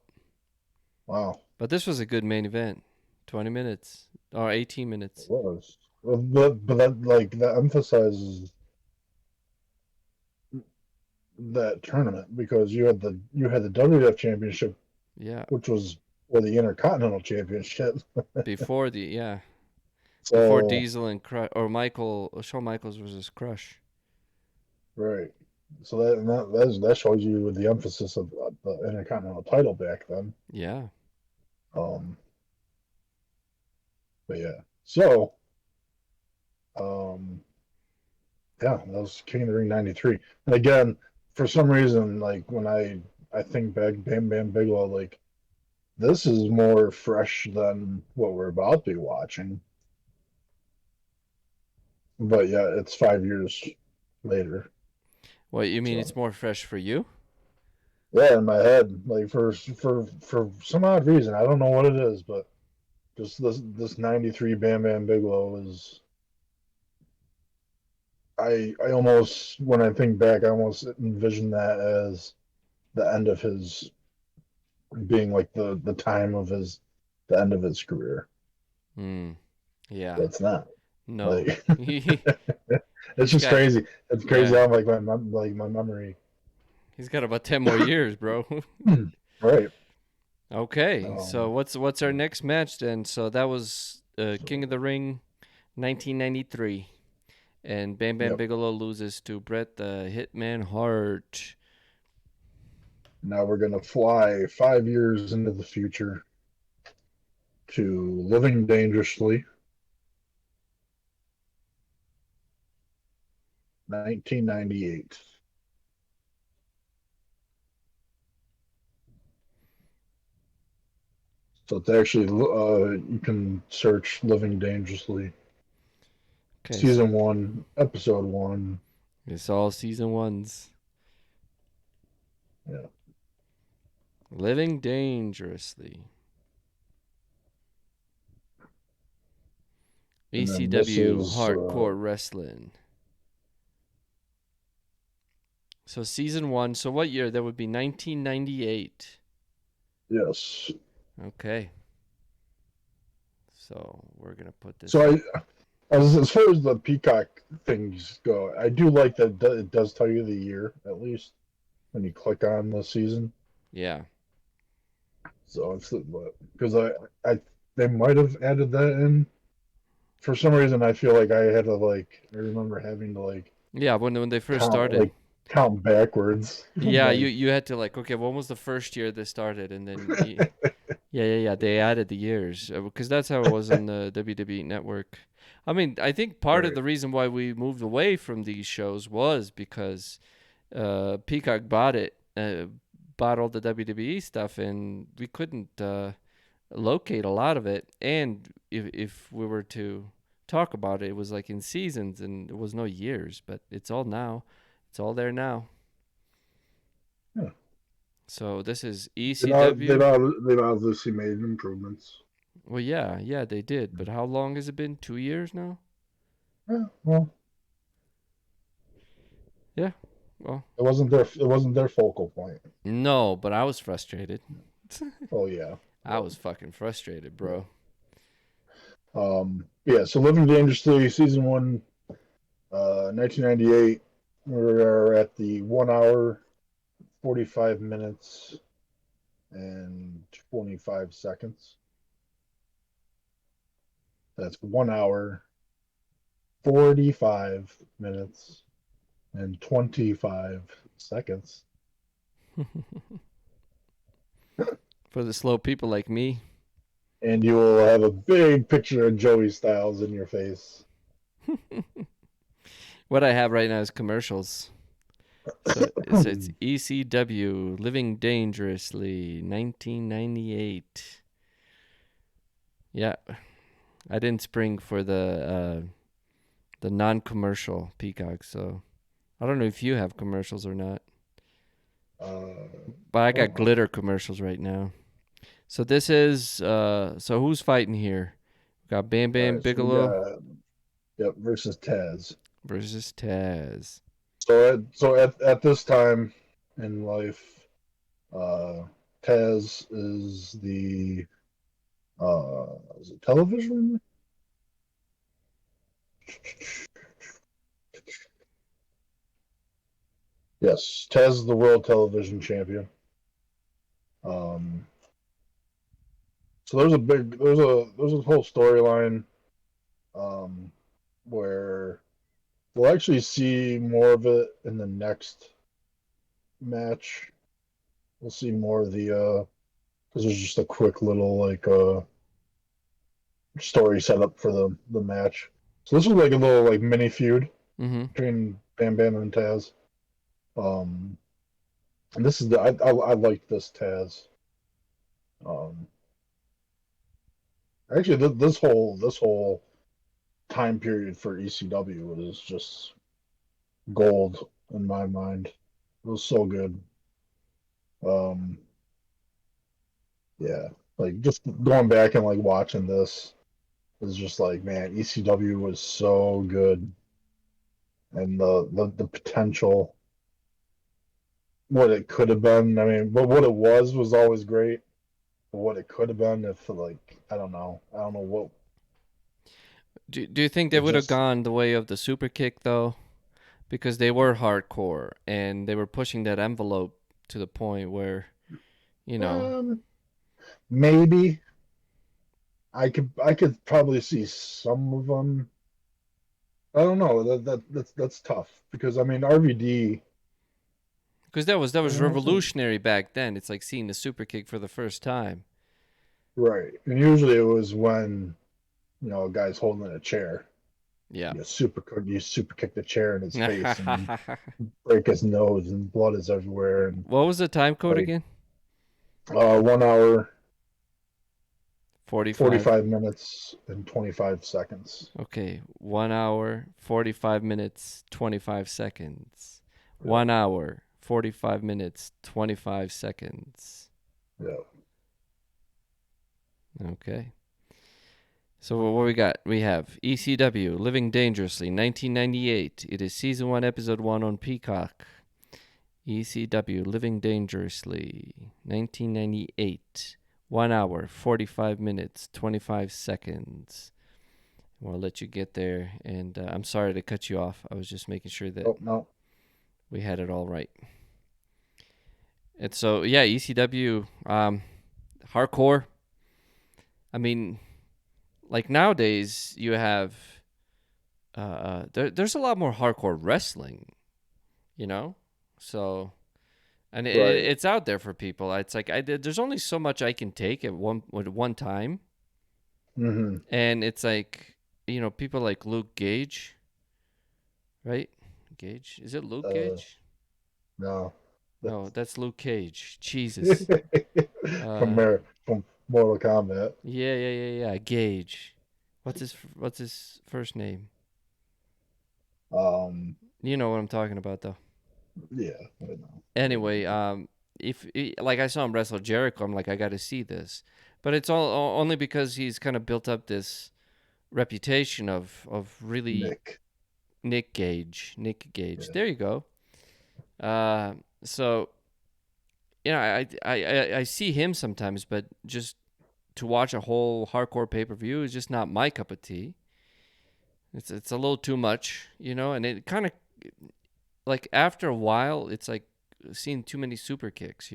Wow, But this was a good main event. 20 minutes or 18 it minutes. was. But that like that emphasizes that tournament because you had the WWF championship, Yeah. which was or the Intercontinental Championship. Before the yeah, before So Diesel and Crush or Shawn Michaels versus Crush. right. So that shows you the emphasis of the Intercontinental title back then. Yeah. Um, but yeah. So um, yeah, that was King of the Ring '93. And again, for some reason, like when I think back, Bam Bam Bigelow, like this is more fresh than what we're about to be watching. But yeah, it's 5 years later. What you mean? So It's more fresh for you? yeah, in my head, like for some odd reason, I don't know what it is, but just this '93 Bam Bam Bigelow is. I almost when I think back, I almost envision that as the end of his being like the time of his the end of his career. Hmm. Yeah. That's not No. like it's He's just got crazy. It's crazy yeah. how like my memory. He's got about 10 more years, bro. Right. Okay. So Um, what's our next match then? So that was King of so the Ring 1993. And Bam Bam yep. Bigelow loses to Bret the Hitman Hart. Now we're gonna fly 5 years into the future to Living Dangerously, 1998. So it's actually you can search Living Dangerously, Okay, so season one, episode one. it's all season ones. Yeah, Living Dangerously. and then this ECW is Hardcore Wrestling. So season one. So what year? That would be 1998. yes. Okay. So we're gonna put this So up. as far as the Peacock things go, I do like that it does tell you the year at least when you click on the season. Yeah. So it's because I they might have added that in. For some reason, I feel like I had to I remember having to Yeah, when they first count started. count backwards. Yeah, you had to like, okay, when was the first year this started? And then yeah, they added the years because that's how it was on the WWE network. I mean, I think part of Right. the reason why we moved away from these shows was because Peacock bought all the WWE stuff, and we couldn't locate a lot of it. And if we were to talk about it, it was like in seasons, and it was no years. But it's all now. It's all there now. Yeah. So this is They've ECW. obviously made improvements. Well, yeah, they did. But how long has it been? 2 years now? Yeah. Well, Yeah. Well, it wasn't their focal point. no, but I was frustrated. Oh yeah. I was fucking frustrated, Yeah. bro. Yeah. So Living Dangerously season one, 1998. We're at the 1 hour, 45 minutes, and 25 seconds. That's 1 hour, 45 minutes, and 25 seconds. For the slow people like me. And you will have a big picture of Joey Styles in your face. What I have right now is commercials. So it says ECW Living Dangerously 1998. Yeah, I didn't spring for the non-commercial Peacock, so I don't know if you have commercials or not. But I I got don't know. glitter commercials right now. So this is so who's fighting here? We got Bam All Bam right, so we Bigelow got versus Taz. versus Taz. So at this time in life, uh, Taz is the is it television? Yes, Taz is the world television champion. Um, so there's a whole storyline um, where we'll actually see more of it in the next match. We'll see more of the because there's just a quick little story set up for the match. So this was like a little mini feud Mm-hmm. between Bam Bam and Taz. Um, and this is I like this Taz. Um, actually, this whole time period for ECW was just gold in my mind. It was so good. Um, yeah, like just going back and watching this is just like, man, ECW was so good, and the potential, what it could have been. I mean, but what it was always great. But what it could have been, if I don't know what Do you think they it would have just. gone the way of the super kick though? Because they were hardcore and they were pushing that envelope to the point where, you know, Um, maybe I could probably see some of them. I don't know. That's tough because I mean RVD. because that was That's a, revolutionary back then. It's like seeing the super kick for the first time. right, and usually it was when a guy's holding a chair. Yeah. You super kick the chair in his face and What break his nose and blood is everywhere and was the time code like again? 1 hour, 45. 45 minutes and 25 seconds. Okay, 1 hour, 45 minutes, 25 seconds. Yeah, 1 hour, 45 minutes, 25 seconds. yeah. Okay. So what we got? We have ECW Living Dangerously 1998. It is season 1 episode 1 on Peacock. ECW Living Dangerously 1998. 1 hour, 45 minutes, 25 seconds. We'll let you get there, and I'm sorry to cut you off. I was just making sure that Oh no. we had it all right. And so yeah, ECW, hardcore. I mean, like nowadays you have there's a lot more hardcore wrestling, you know. So and Right. it's out there for people. It's like there's only so much I can take at one time, Mm-hmm. and it's like people like Luke Gage, right? Gage, is it Luke Uh, Gage? no. No, That's that's Luke Cage. Jesus. Uh, From Mortal Kombat. yeah. Gage. What's his first name? Um, You know what I'm talking about, though. yeah, I know. Anyway, if like I saw him wrestle Jericho, I'm like I got to see this, but it's all only because he's kind of built up this reputation of really Nick. Nick Gage. Nick Gage. Yeah. There you go. Uh, so I see him sometimes, but just to watch a whole hardcore pay per view is just not my cup of tea. It's a little too much, and it kind of like after a while, it's like seeing too many super kicks.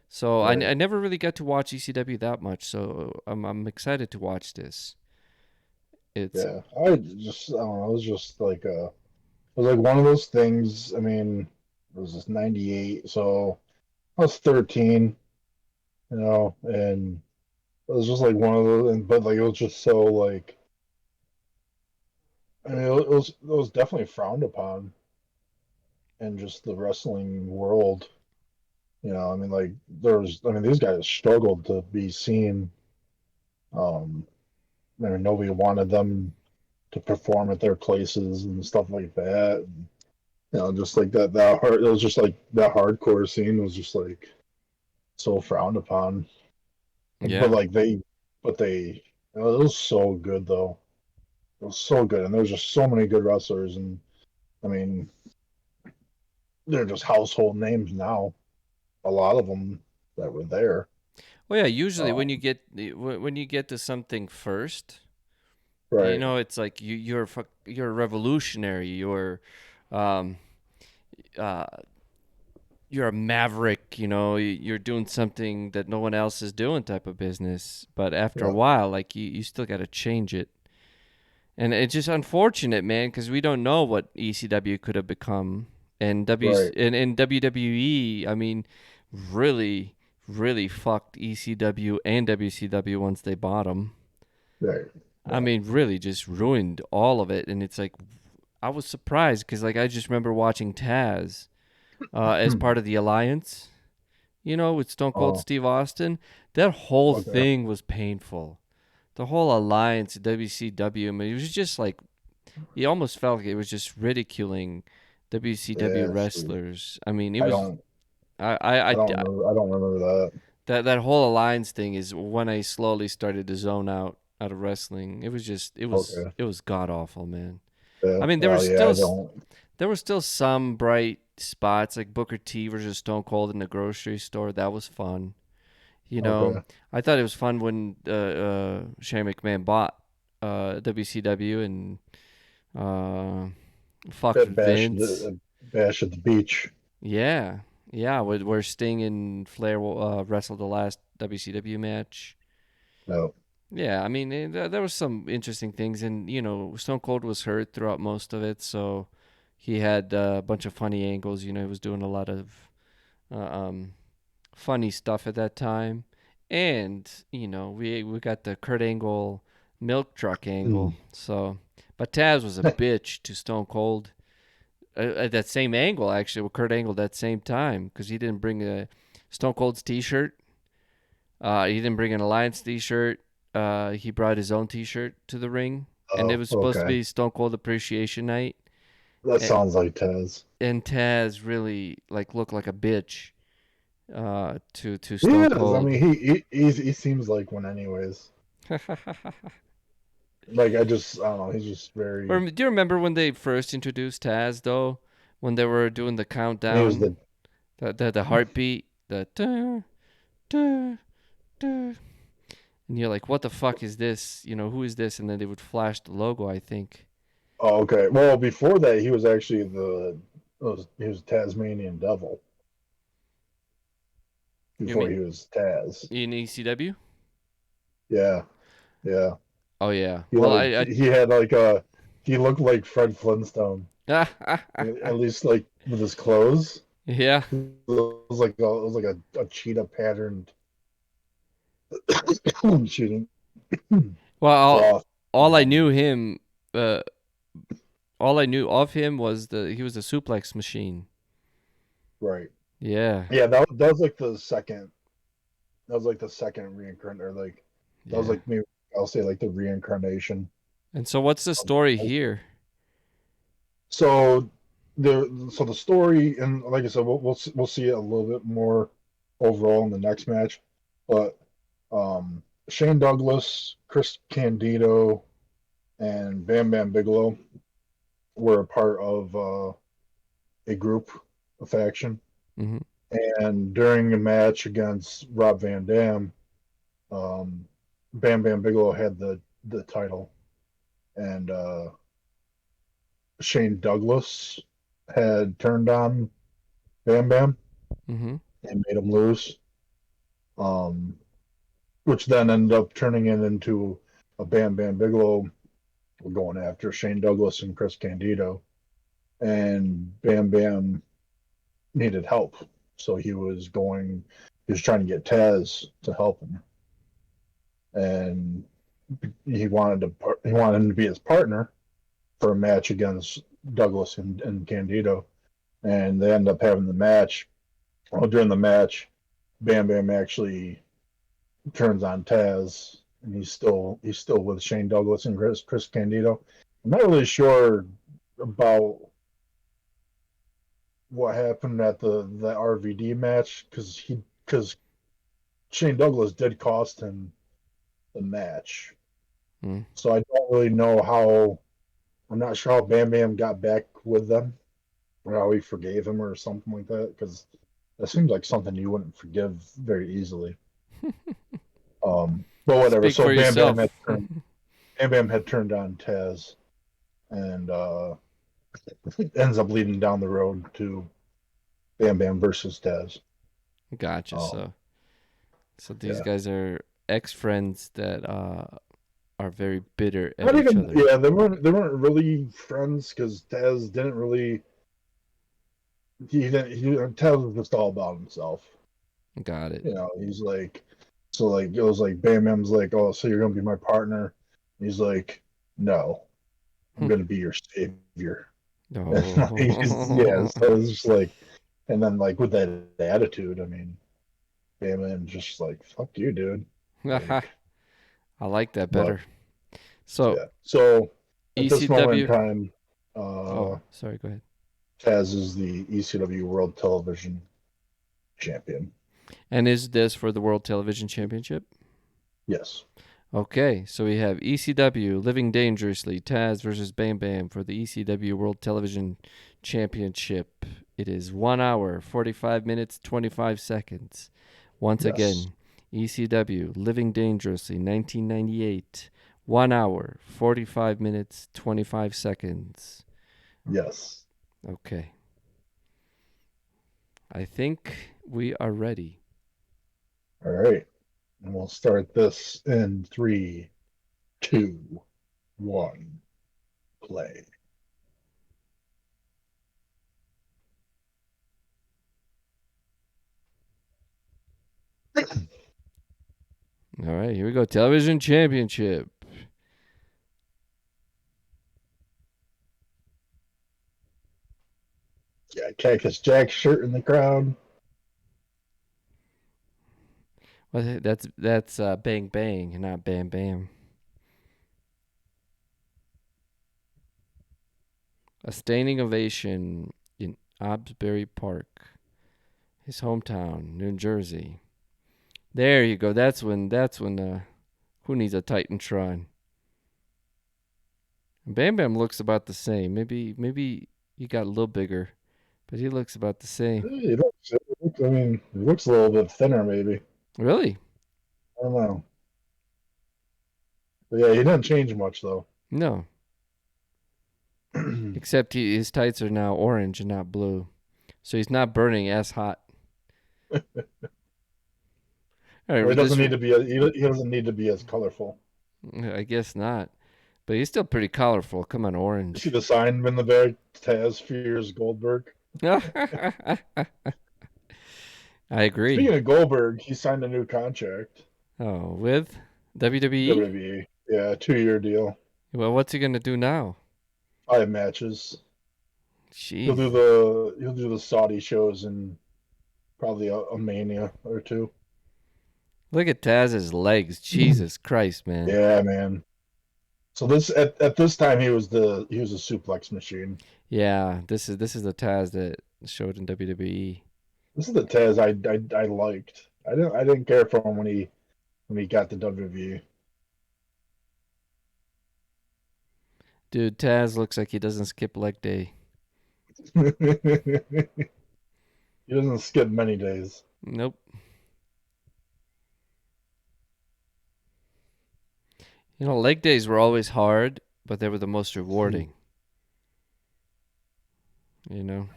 So I Right. never really got to watch ECW that much, so I'm excited to watch this. It's Yeah. I just I don't know. It was just like it was like one of those things. I mean, it was just 98, so I was 13, and it was just like one of those, but like it was just so like, I mean, it was definitely frowned upon in just the wrestling world. I mean, like I mean, these guys struggled to be seen. Um, I mean, nobody wanted them to perform at their places and stuff like that. And, just like that hard, it was just like that hardcore scene was just like so frowned upon. But yeah. like they, it was so good though. It was so good, and there's just so many good wrestlers, and I mean, they're just household names now. A lot of them that were there. Well, yeah. Usually Um, when you get to something first, right. it's like you're a revolutionary. Um, uh, you're a maverick. You're doing something that no one else is doing, type of business. But after a Yeah. while, like you still got to change it. And it's just unfortunate, man, because we don't know what ECW could have become. Right. And WWE, I mean, really, really fucked ECW and WCW once they bought them. Right. I Yeah. mean, really just ruined all of it. And it's like, I was surprised because, like, I just remember watching Taz as part of the Alliance, with Stone Cold Oh, Steve Austin. That whole okay. thing was painful. The whole Alliance, WCW, I mean, it was just like, he almost felt like it was just ridiculing WCW Yeah. See, wrestlers. I mean, it I was don't. I I don't remember that. that whole alliance thing is when I slowly started to zone out of wrestling. It was just Okay. it was god awful, man. Yeah. I mean, Well, yeah. I don't. there were still some bright spots like Booker T versus Stone Cold in the grocery store. That was fun. You know, Okay. I thought it was fun when Shane McMahon bought WCW and uh, fucked That Vince. bash at the beach. Yeah, yeah. Where Sting and Flair wrestled the last WCW match. No. Yeah, I mean, there was some interesting things, and Stone Cold was hurt throughout most of it, so he had a bunch of funny angles. He was doing a lot of uh, um, funny stuff at that time, and we got the Kurt Angle milk truck angle. Mm. So, but Taz was a bitch to Stone Cold at that same angle, actually, with Kurt Angle that same time, because he didn't bring a Stone Cold's T-shirt. He didn't bring an Alliance T-shirt. He brought his own T-shirt to the ring, and it Oh, was supposed to okay. be Stone Cold Appreciation Night. That And, sounds like Taz. and Taz really like looked like a bitch to He Stone is. I Cold. mean, he seems like one, anyways. Like I don't know. He's just very. Do you remember when they first introduced Taz though? When they were doing the He was countdown, the. the heartbeat, the duh, duh, duh. And you're like, what the fuck is this? Who is this? And then they would flash the logo, I think. Oh, okay. Well, before that, he was actually he was Tasmanian Devil. You before mean he was Taz. in ECW? Yeah, yeah. Oh yeah. He Well, like I he had like a he looked like Fred Flintstone, I at least like with his clothes. yeah. It was like a cheetah patterned shooting Well, cloth. all I knew him, uh, all I knew of him was he was a suplex machine. Right. Yeah, Yeah, that was like the second. That was like the second reincarnate, or like that was yeah. like maybe I'll say like the reincarnation. And so, what's the story Of, here? so the story, and like I said, we'll see it a little bit more overall in the next match, but Shane Douglas, Chris Candido, and Bam Bam Bigelow were a part of a group, a faction, Hmm. and during a match against Rob Van Dam, um, Bam Bam Bigelow had the title, and Shane Douglas had turned on Bam Bam Hmm. and made him lose, um, which then ended up turning it into a Bam Bam Bigelow going after Shane Douglas and Chris Candido, and Bam Bam needed help, so he was trying to get Taz to help him, and he wanted him to be his partner for a match against Douglas and Candido, and they end up having the match. Well, during the match, Bam Bam actually turns on Taz, and he's still with Shane Douglas and Chris Candido. I'm not really sure about what happened at the RVD match because Shane Douglas did cost him the match, Mm. so I don't really know how. I'm not sure how Bam Bam got back with them, or how he forgave him, or something like that. Because that seems like something you wouldn't forgive very easily. But whatever. Speak So for yourself. Bam Bam had turned on Taz, and it ends up leading down the road to Bam Bam versus Taz. Gotcha. Um, So these yeah, guys are ex friends that are very bitter at not each even other. yeah. They weren't really friends because Taz didn't really he didn't he Taz was just all about himself. Got it. You know, he's like so like it was like Bam Bam's like, oh, so you're gonna be my partner? And he's like, no, I'm gonna be your savior. And like, yeah, Oh. so it's just like, and then like with that attitude, I mean, Bam Bam just like, fuck you, dude. I Like, like that but better. So yeah. So at this moment in ECW. time, Oh, uh, sorry. Go ahead. Taz is the ECW World Television Champion. And is this for the World Television Championship? Yes. Okay, so we have ECW Living Dangerously Taz versus Bam Bam for the ECW World Television Championship. It is 1 hour, 45 minutes, 25 seconds. Once Yes. again, ECW Living Dangerously 1998. 1 hour, 45 minutes, 25 seconds. Yes. Okay, I think we are ready. All right. And we'll start this in three, two, one, play. All right, here we go. Television Championship. Yeah, Cactus Jack shirt in the crowd. Well, that's Bang Bang and not Bam Bam. A standing ovation in Osbury Park, his hometown, New Jersey. There you go. That's when who needs a Titantron? Bam Bam looks about the same. Maybe he got a little bigger, but he looks about the same. I mean, he looks a little bit thinner, maybe. Really? I don't know. But yeah, he didn't change much, though. No. Except his tights are now orange and not blue. So he's not burning as hot. All right, Or he with this, doesn't need to be. He doesn't need to be as colorful. I guess not. But he's still pretty colorful. Come on, You see orange. the sign in the back? Taz fears Goldberg. I agree. Speaking of Goldberg, he signed a new contract. Oh, with WWE? WWE. Yeah, 2-year deal, Well, what's he gonna do now? 5 matches. Jeez. He'll do the Saudi shows and probably a Mania or two. Look at Taz's legs. Jesus Christ, man. Yeah, man. So at this time he was a suplex machine. Yeah, this is the Taz that showed in WWE. This is the Taz I liked. I didn't care for him when he got the WWE. Dude, Taz looks like he doesn't skip leg day. He doesn't skip many days. Nope. Leg days were always hard, but they were the most rewarding. You know?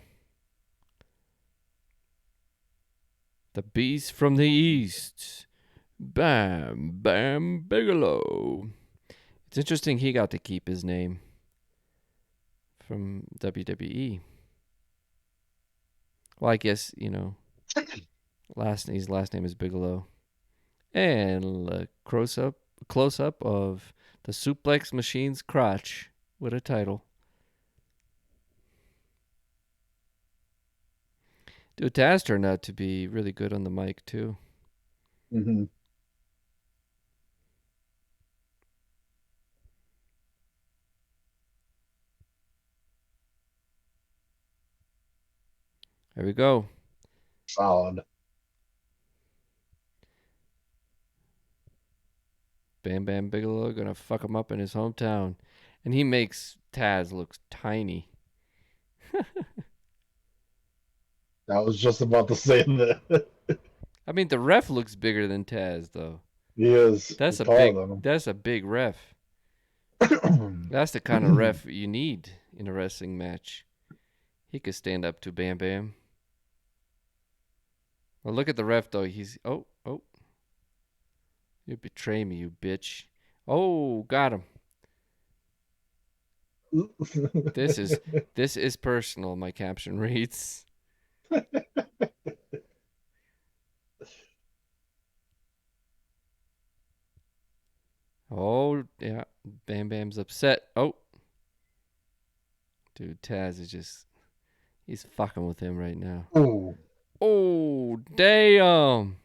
The Beast from the East. Bam Bam Bigelow. It's interesting he got to keep his name from WWE. Well, I guess, his last name is Bigelow. And a close up of the suplex machine's crotch with a title. Dude, Taz turned out to be really good on the mic too. Mm-hmm. There we go. Solid. Bam Bam Bigelow gonna fuck him up in his hometown. And he makes Taz look tiny. I was just about to say that. I mean, the ref looks bigger than Taz, though. He is. That's He's a taller big. than That's a big ref. him. That's the kind of ref you need in a wrestling match. He could stand up to Bam Bam. Well, look at the ref though. He's oh. You betray me, you bitch. Oh, got him. This is personal. My caption reads. Oh yeah, Bam Bam's upset. Oh, dude, Taz is he's fucking with him right now. Oh. Oh, damn.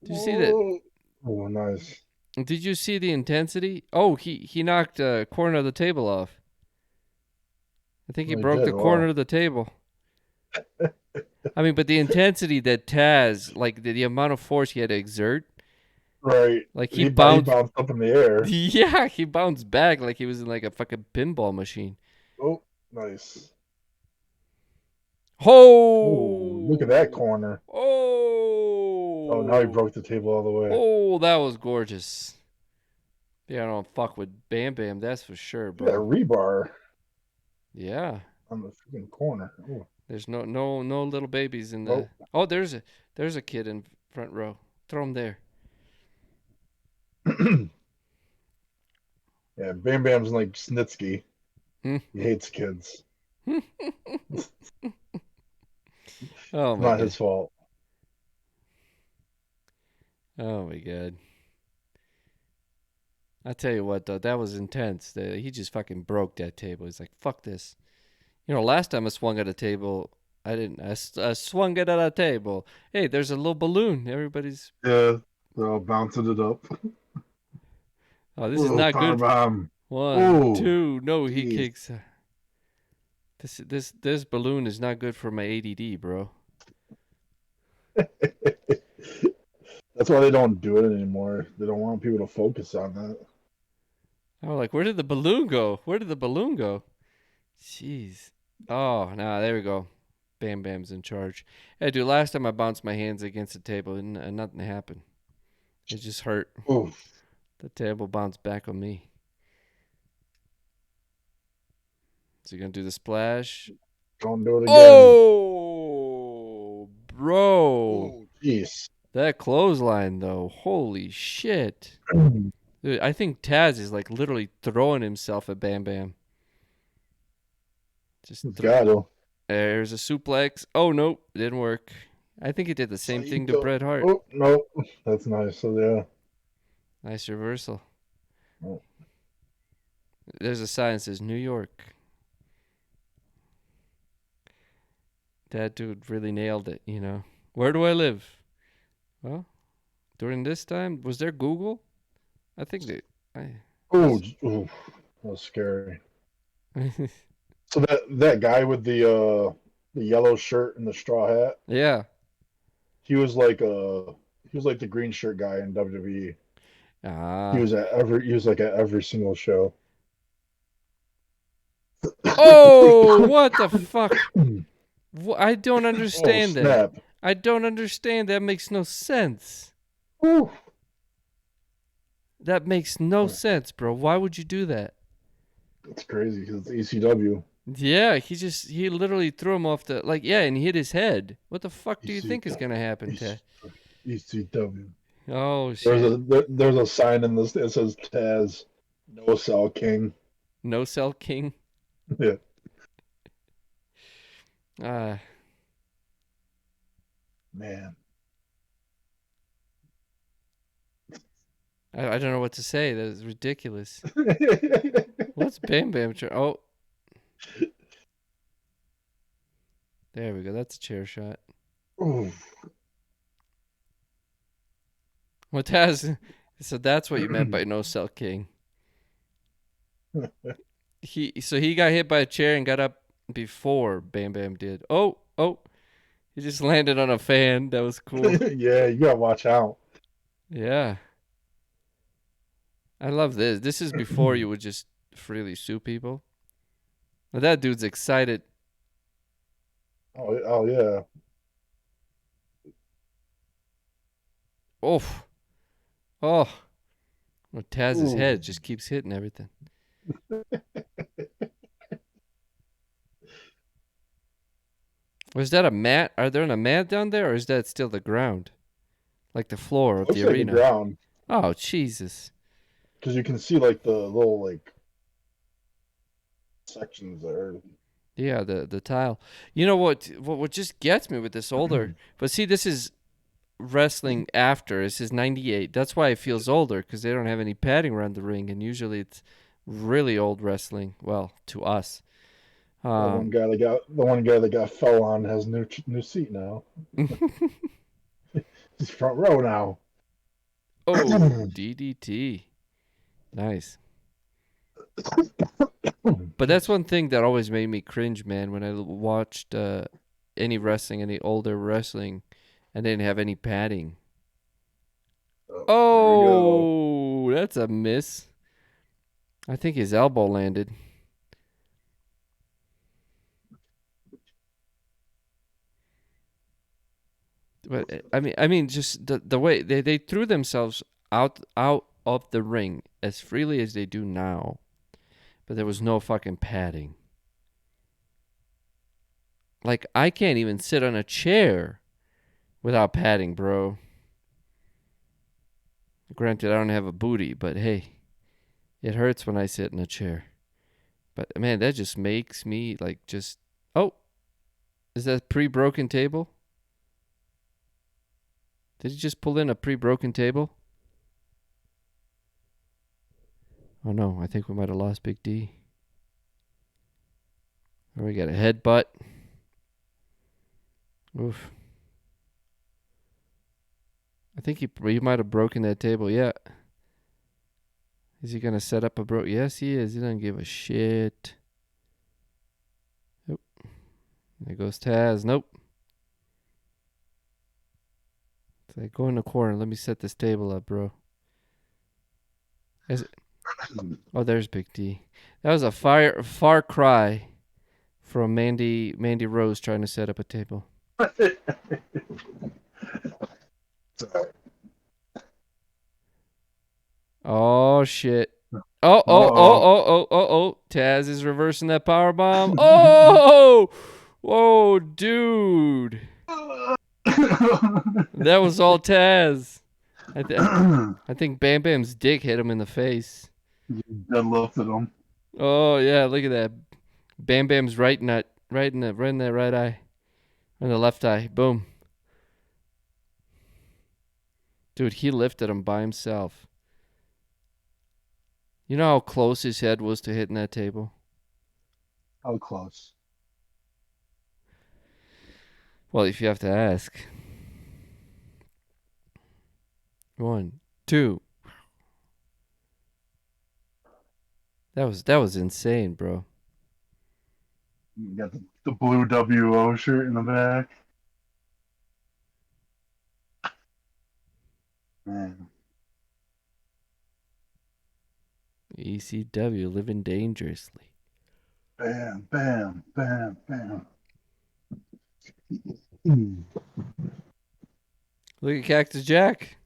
Did you see that? Oh, nice. Did you see the intensity? Oh, he knocked a corner of the table off. I think he He broke did. the corner Wow. of the table. I mean, but the intensity that Taz, like the amount of force he had to exert, Right. like he He bounced. bounced up in the air. Yeah, he bounced back like he was in like a fucking pinball machine. Oh, nice. Oh, look at that Oh, corner. Oh, now he oh, broke the table all the way. oh, that was gorgeous. Yeah, I don't fuck with Bam Bam, that's for sure, Look at that bro. rebar Yeah. on the freaking corner. Oh, There's no little babies in the. oh. Oh, there's a kid in front row. Throw him there. Yeah, Bam Bam's like Snitsky. Hmm. He hates kids. It's Oh my not god. his fault. Oh my god. I tell you what though, that was intense. He just fucking broke that table. He's like, fuck this. Last time I swung at a table, I didn't. I swung it at a table. Hey, there's a little balloon. Everybody's. Yeah, they're all bouncing it up. Oh, this is Oh, not power good. bomb. One, Oh, two. No, he jeez. kicks. This balloon is not good for my ADD, bro. That's why they don't do it anymore. They don't want people to focus on that. I'm like, where did the balloon go? Where did the balloon go? Jeez. Oh, nah, there we go. Bam Bam's in charge. Hey, dude, last time I bounced my hands against the table and nothing happened. It just hurt. Oh, The table bounced back on me. Is he going to do the splash? don't do it again. Oh, bro. Oh, jeez. That clothesline, though, holy shit. Dude, I think Taz is like literally throwing himself at Bam Bam. Just Got to. there's a suplex. Oh, nope, didn't work. I think he did the same thing to Psycho. Bret Hart. Oh, no. That's nice. So, yeah. Nice reversal. Oh. There's a sign that says New York. That dude really nailed it, you know. Where do I live? Well, during this time, was there Google? I think they. Oh, that was scary. So that guy with the yellow shirt and the straw hat, Yeah. he was like the green shirt guy in WWE. Ah. He was like at every single show. Oh, what the fuck? I don't Oh understand that. snap! I don't understand. That makes no sense. Whew. That makes no sense, bro. Why would you do that? It's crazy because it's ECW. Yeah, he literally threw him off the and he hit his head. What the fuck do you think is gonna happen to? ECW. Oh shit. There's a sign in this that says Taz, No Cell King. No Cell King. Yeah. Ah, Man. I don't know what to say. That is ridiculous. What's Bam Bam? Oh, there we go. That's a chair shot. Ooh. Well, Taz. So that's what you meant by No Cell King. He got hit by a chair and got up before Bam Bam did. Oh, he just landed on a fan. That was cool. Yeah, you gotta watch out. Yeah. I love this. This is before you would just freely sue people. But that dude's excited. Oh yeah. Oh, oh. Well, Taz's Ooh. head just keeps hitting everything. Was that a mat? Are there a mat down there, or is that still the ground? Like the floor of Looks the like the arena? ground Oh, Jesus. because you can see like the little like sections there. Yeah, the tile. You know what just gets me with this older. But see, this is wrestling after. This is 98. That's why it feels older, because they don't have any padding around the ring, and usually it's really old wrestling. Well, to us. The one guy that got fell on has new seat now. He's front row now. Oh, DDT. Nice. But that's one thing that always made me cringe, man, when I watched any wrestling, any older wrestling, and they didn't have any padding. Oh, that's a miss. I think his elbow landed. But I mean, just the way they threw themselves out of the ring as freely as they do now, but there was no fucking padding. Like, I can't even sit on a chair without padding, bro. Granted, I don't have a booty, but hey, it hurts when I sit in a chair. But man, that just makes me like just. Oh, is that pre-broken table? Did he just pull in a pre-broken table? Oh no, I think we might have lost Big D. Or we got a headbutt. Oof. I think he might have broken that table. Yeah. Is he gonna set up a bro? Yes, he is. He doesn't give a shit. Nope. There goes Taz. Nope. It's like, go in the corner. Let me set this table up, bro. Oh, there's Big D. That was a far cry from Mandy Rose trying to set up a table. Oh shit. Oh. Taz is reversing that power bomb. Oh! Whoa, dude. That was all Taz. I think Bam Bam's dick hit him in the face. Deadlifted him. Oh yeah, look at that. Bam Bam's right in that right eye. In the left eye. Boom. Dude, he lifted him by himself. You know how close his head was to hitting that table? How close? Well, if you have to ask. 1, 2. That was insane, bro. You got the blue WO shirt in the back. Man. ECW Living Dangerously. Bam, bam, bam, bam. Mm. Look at Cactus Jack.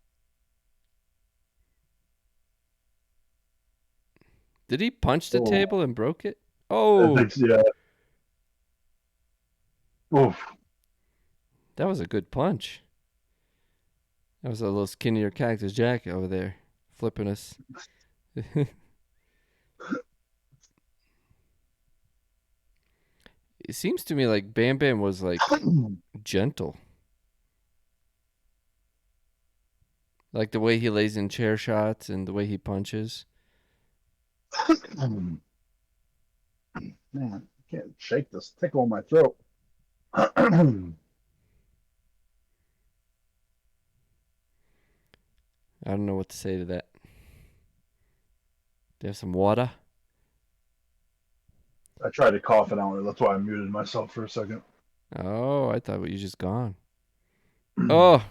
Did he punch the Oh, table and broke it? I Oh, think, yeah. Oof. that was a good punch. That was a little skinnier Cactus Jack over there, flipping us. It seems to me like Bam Bam was like gentle. Like the way he lays in chair shots and the way he punches. Man, I can't shake this tickle in my throat. Oh, I don't know what to say to that. Do you have some water? I tried to cough it out. That's why I muted myself for a second. Oh, I thought you just gone. Oh,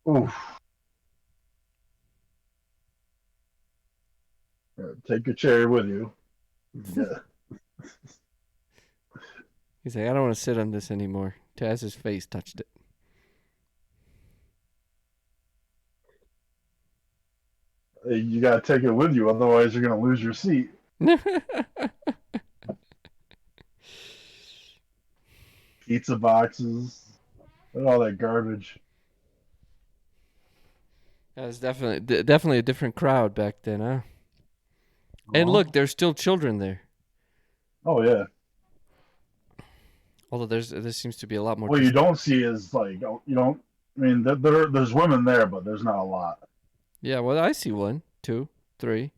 Oof. Take your chair with you. Yeah. he's like, I don't want to sit on this anymore. Taz's face touched it. You got to take it with you, otherwise you're going to lose your seat. Pizza boxes and all that garbage. That was definitely a different crowd back then, huh? And look, there's still children there. Oh yeah. Although there seems to be a lot more. What you don't see is like you don't. I mean, there's women there, but there's not a lot. Yeah, well, I see 1, 2, 3,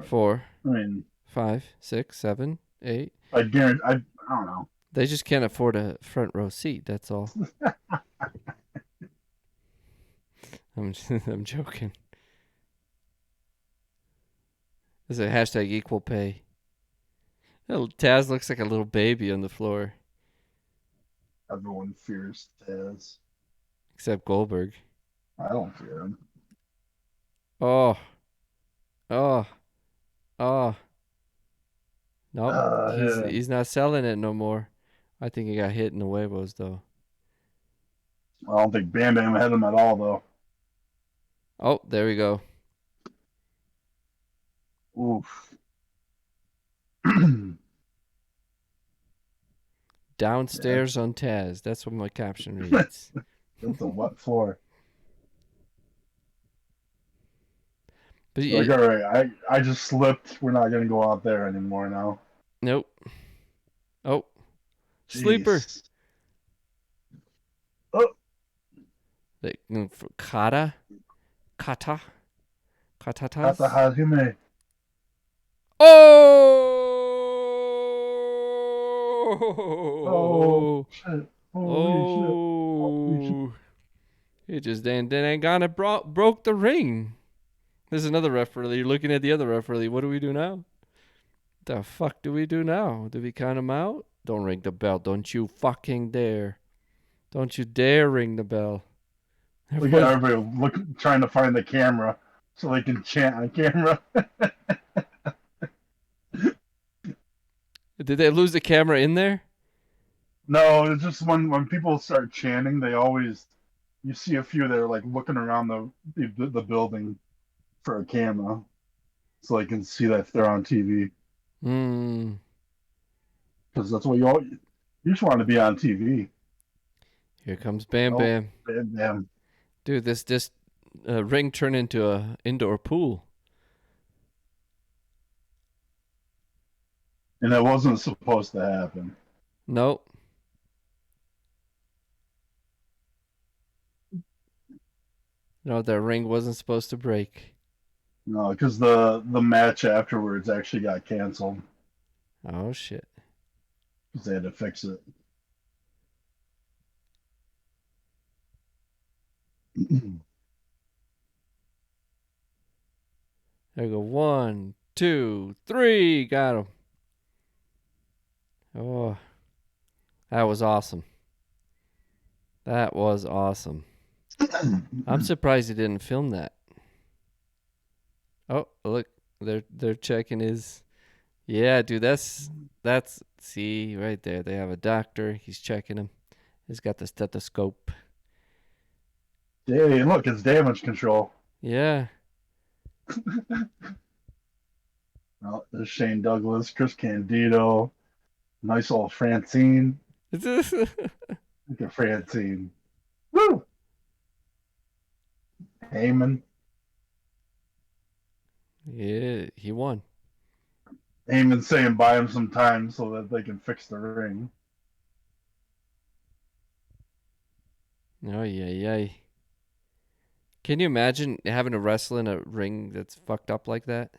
4, I mean, 5, 6, 7, 8. I guarantee. I don't know. They just can't afford a front row seat. That's all. I'm joking. There's a hashtag equal pay. Little Taz looks like a little baby on the floor, Everyone fears Taz. except Goldberg. I don't fear him. Oh, oh, oh. Nope, Yeah. he's not selling it no more. I think he got hit in the huevos though. I don't think Bam Bam had him at all, though. Oh, there we go. Oof. Downstairs on Taz. That's what my caption reads. That's a wet floor. But Like, all right, I just slipped. We're not gonna go out there anymore now. nope. Oh, Jeez. sleeper. Oh, Like kata, katatas. Katahajime. Oh, Oh shit! Holy shit! Holy shit! oh. It just then gone and broke the ring. There's another referee. You're looking at the other referee. What do we do now? The fuck do we do now? Do we count him out? Don't ring the bell. Don't you fucking dare. Don't you dare ring the bell. Look at everybody trying to find the camera so they can chant on camera. Did they lose the camera in there? No, it's just when people start chanting, they always you see a few that are like looking around the building for a camera so they can see that if they're on TV. Hmm. Because that's what you all You just want to be on TV. Here comes Bam Oh, Bam. Bam Bam. Dude, this ring turned into a indoor pool. And it wasn't supposed to happen. Nope. No, the ring wasn't supposed to break. No, because the match afterwards actually got canceled Oh shit. because they had to fix it. There we go. 1, 2, 3. Got him. Oh, that was awesome. That was awesome. I'm surprised he didn't film that. Oh, look, they're checking his. Yeah, dude, that's see right there. They have a doctor. He's checking him. He's got the stethoscope. Hey, look, it's damage control. Yeah. Well, there's Shane Douglas, Chris Candido, nice old Francine. Look at Francine. Woo! Heyman. Yeah, he won. Heyman saying buy him some time so that they can fix the ring. Oh yeah, yeah. Can you imagine having to wrestle in a ring that's fucked up like that?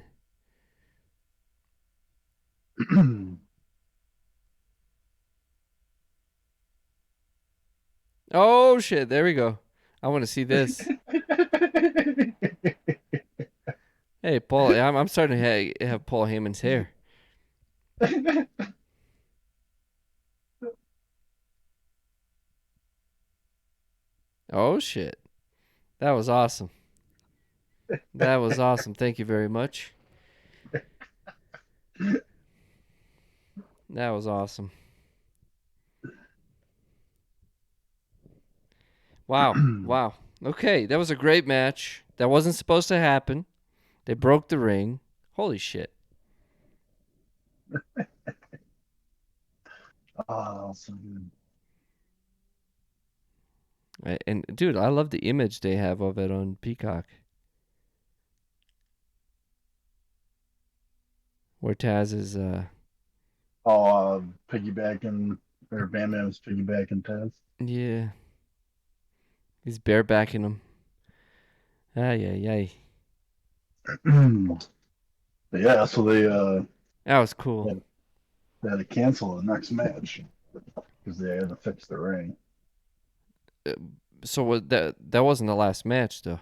Oh shit! There we go. I want to see this. Hey, Paul. I'm starting to have Paul Heyman's hair. Oh shit! That was awesome. That was awesome. Thank you very much. That was awesome. Wow. Wow. Okay, that was a great match. That wasn't supposed to happen. They broke the ring. Holy shit. Oh, so good. And dude, I love the image they have of it on Peacock. Where Taz is Oh, piggybacking, or Bam Bam's piggybacking Taz. yeah, he's barebacking him. Ay ay ay. But yeah, so That was cool. they, they had to cancel the next match because they had to fix the ring. Uh, So that wasn't the last match though.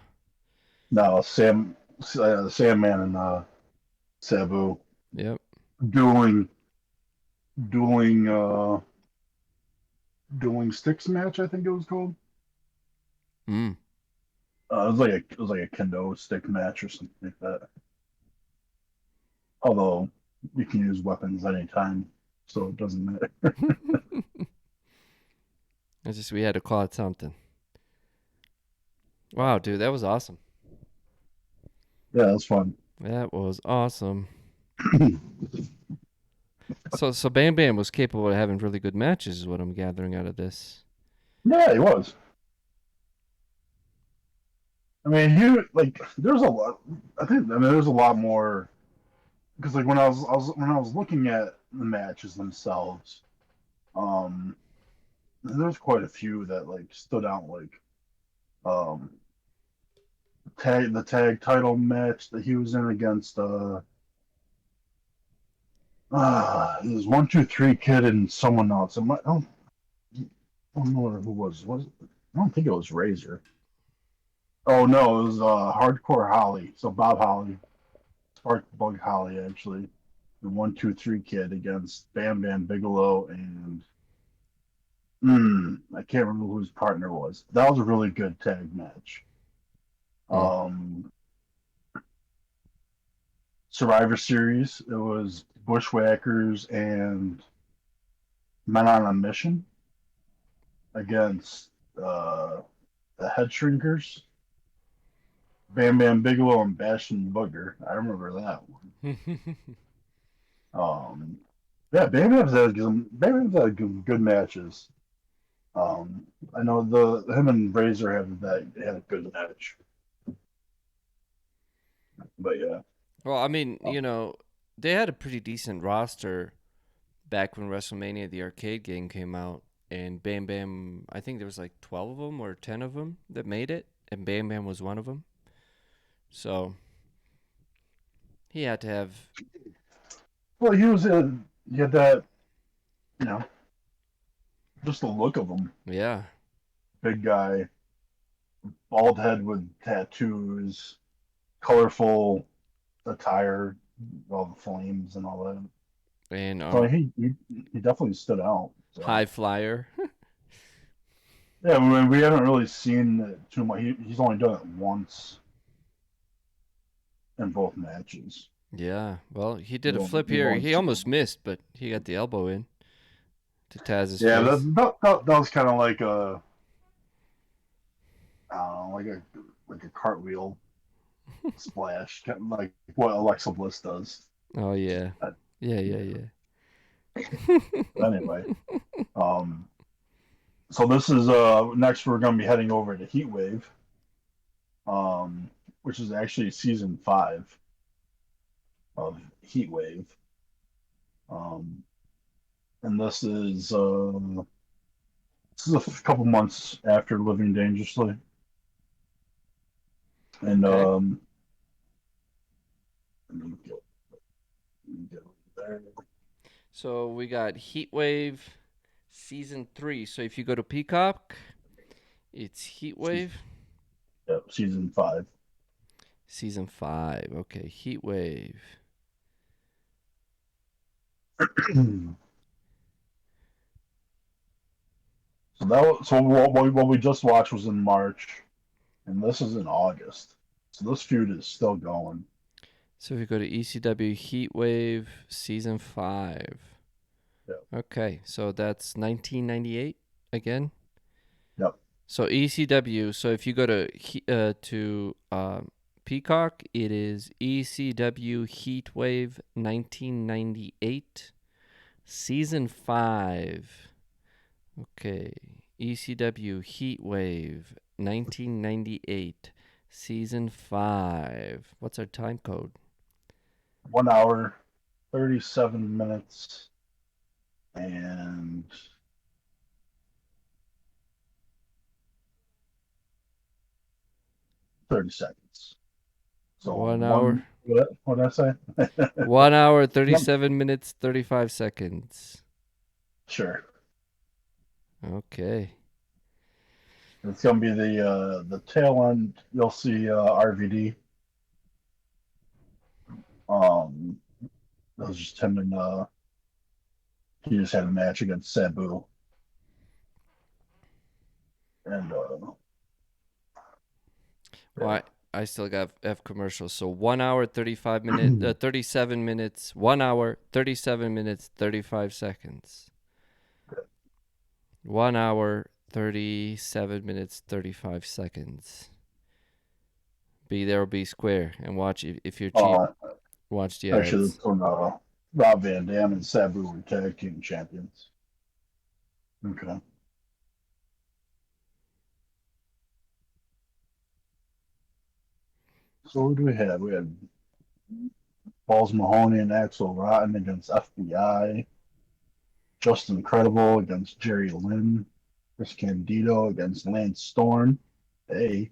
No, Sandman and Sabu Yep. dueling, dueling, uh, dueling sticks match. I think it was called. Mm. It was like a kendo stick match or something like that. Although you can use weapons anytime, so it doesn't matter. It's just we had to call it something. Wow, dude, that was awesome. Yeah, that's fun. That was awesome. So Bam Bam was capable of having really good matches, is what I'm gathering out of this. Yeah, he was. I mean, there's a lot. There's a lot more because like when I was looking at the matches themselves, um, there's quite a few that like stood out. Like um, the tag title match that he was in against it was 1, 2, 3 Kid and someone else. I don't know who was it? I don't think it was Razor. Oh no, it was Hardcore Holly. So Bob Holly, Spark Bug Holly actually, the 1, 2, 3 Kid against Bam Bam Bigelow and I can't remember who his partner was. That was a really good tag match. Mm. Um, Survivor Series. It was Bushwhackers and Men on a Mission against the Head Shrinkers, Bam Bam Bigelow and Bastion Booger. I remember that one. Um, Yeah, Bam Bam's had good matches. I know the him and Razor had a good match, but yeah, Well, I mean, um, they had a pretty decent roster back when WrestleMania the arcade game came out, and Bam Bam, I think there was like 12 of them or 10 of them that made it, and Bam Bam was one of them. So he had to have, well, he had that, you know, just the look of him, yeah. big guy, bald head with tattoos, colorful attire, all the flames and all that. And So he definitely stood out. So high flyer. yeah, we haven't really seen it too much. He's only done it once in both matches. Yeah, well, he did We've a only, flip we've here. only He seen almost him. missed, but he got the elbow in to Taz's Yeah, face. that was kind of like a like a cartwheel splash, kind of like what Alexa Bliss does. Oh yeah, Uh, yeah, yeah, yeah. yeah. But anyway, um, so this is next we're gonna be heading over to Heatwave, um, which is actually season 5 of Heatwave. Um, and this is a couple months after Living Dangerously, and Okay, let me get there. so we got Heatwave season 3. So if you go to Peacock, it's Heatwave Yep, season 5. season 5. Okay, Heatwave. So what we just watched was in March, and this is in August. So this feud is still going. So if you go to ECW Heatwave season 5. Yep. Okay, so that's 1998 again. Yep. So ECW. So if you go Peacock, it is ECW Heatwave 1998 season 5. Okay, ECW Heatwave 1998 season 5. What's our time code? 1 hour, 37 minutes, and 30 seconds. So 1 hour. what did I say? 1 hour Yep. 37 minutes 35 seconds. Sure. Okay. It's gonna be the tail end. You'll see RVD. Um, that was just him and he just had a match against Sabu, and yeah, Well, I still got F commercials. So 1 hour 35 minutes, 37 minutes. 1 hour 37 minutes 35 seconds. 1 hour 37 minutes 35 seconds. Be there or be square, and watch if you're cheap. uh, Watch the actually, ads. that's when Rob Van Dam and Sabu were tag team champions. Okay. So what do we have? We had Balls Mahoney and Axel Rotten against FBI. Justin Incredible against Jerry Lynn. Chris Candido against Lance Storm. Hey,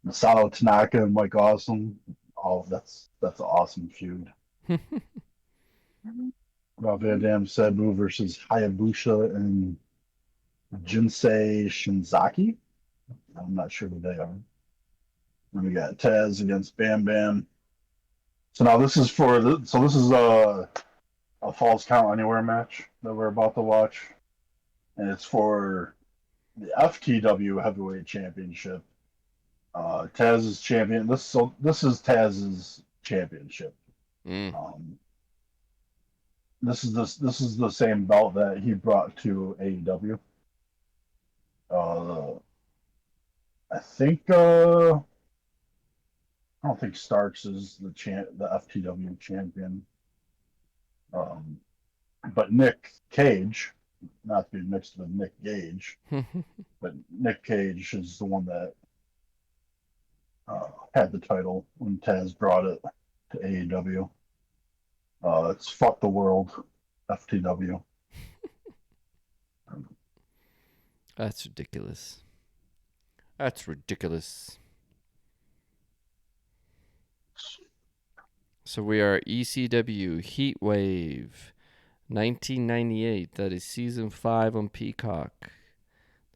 Masato Tanaka and Mike Awesome. Oh, that's an awesome feud. Rob Van Dam Sabu versus Hayabusa and Jinsei Shinzaki. I'm not sure who they are. And we got Taz against Bam Bam. So now this is this is a Falls Count Anywhere match that we're about to watch, and it's for the FTW Heavyweight Championship. Taz is champion. This is Taz's championship. Mm. Um, this is the same belt that he brought to AEW. Uh, I think I don't think Starks is the FTW champion. But Nick Cage, not to be mixed with Nick Gage, but Nick Cage is the one that had the title when Taz brought it to AEW. It's Fuck the World, FTW. That's ridiculous. That's ridiculous. So we are ECW Heatwave 1998. That is season 5 on Peacock.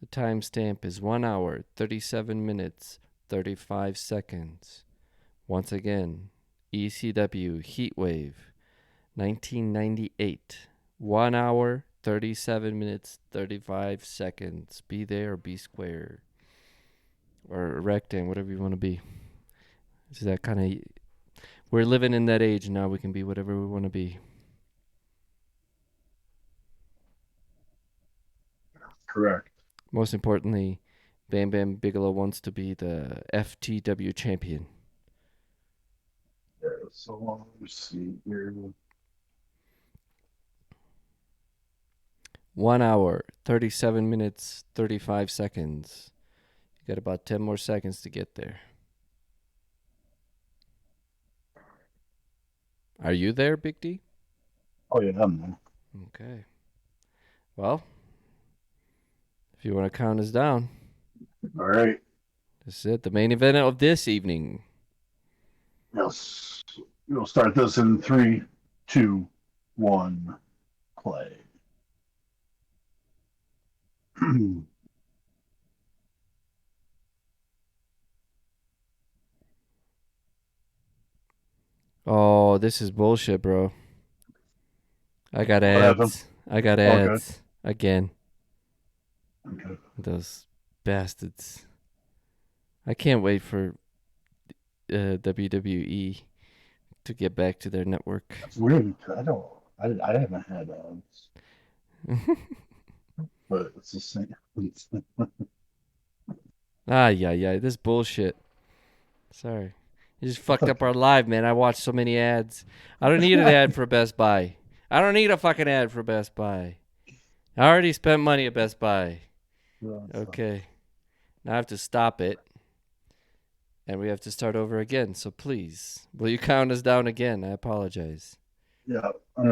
The timestamp is 1 hour, 37 minutes, 35 seconds. Once again, ECW Heatwave 1998. 1 hour, 37 minutes, 35 seconds. Be there or be square. Or rectangle, whatever you want to be. Is that kind of... We're living in that age now. We can be whatever we want to be. Correct. Most importantly, Bam Bam Bigelow wants to be the FTW champion. Yeah, so let's see here. 1 hour, 37 minutes, 35 seconds. You got about 10 more seconds to get there. Are you there, Big D? Oh, yeah, I'm there. Okay. Well, if you want to count us down. All right. This is it, the main event of this evening. Yes. We'll start this in 3, 2, 1, play. Oh, this is bullshit, bro. I got What happened? ads. I got Oh, good. ads. Again. Okay. Those bastards. I can't wait for WWE to get back to their network. It's weird. I haven't had but it's the same. Yeah. This bullshit. Sorry. You just fucked up our live, man. I watched so many ads. I don't need an ad for Best Buy. I don't need a fucking ad for Best Buy. I already spent money at Best Buy. Okay. Now I have to stop it. And we have to start over again. So please, will you count us down again? I apologize. Yeah, I'm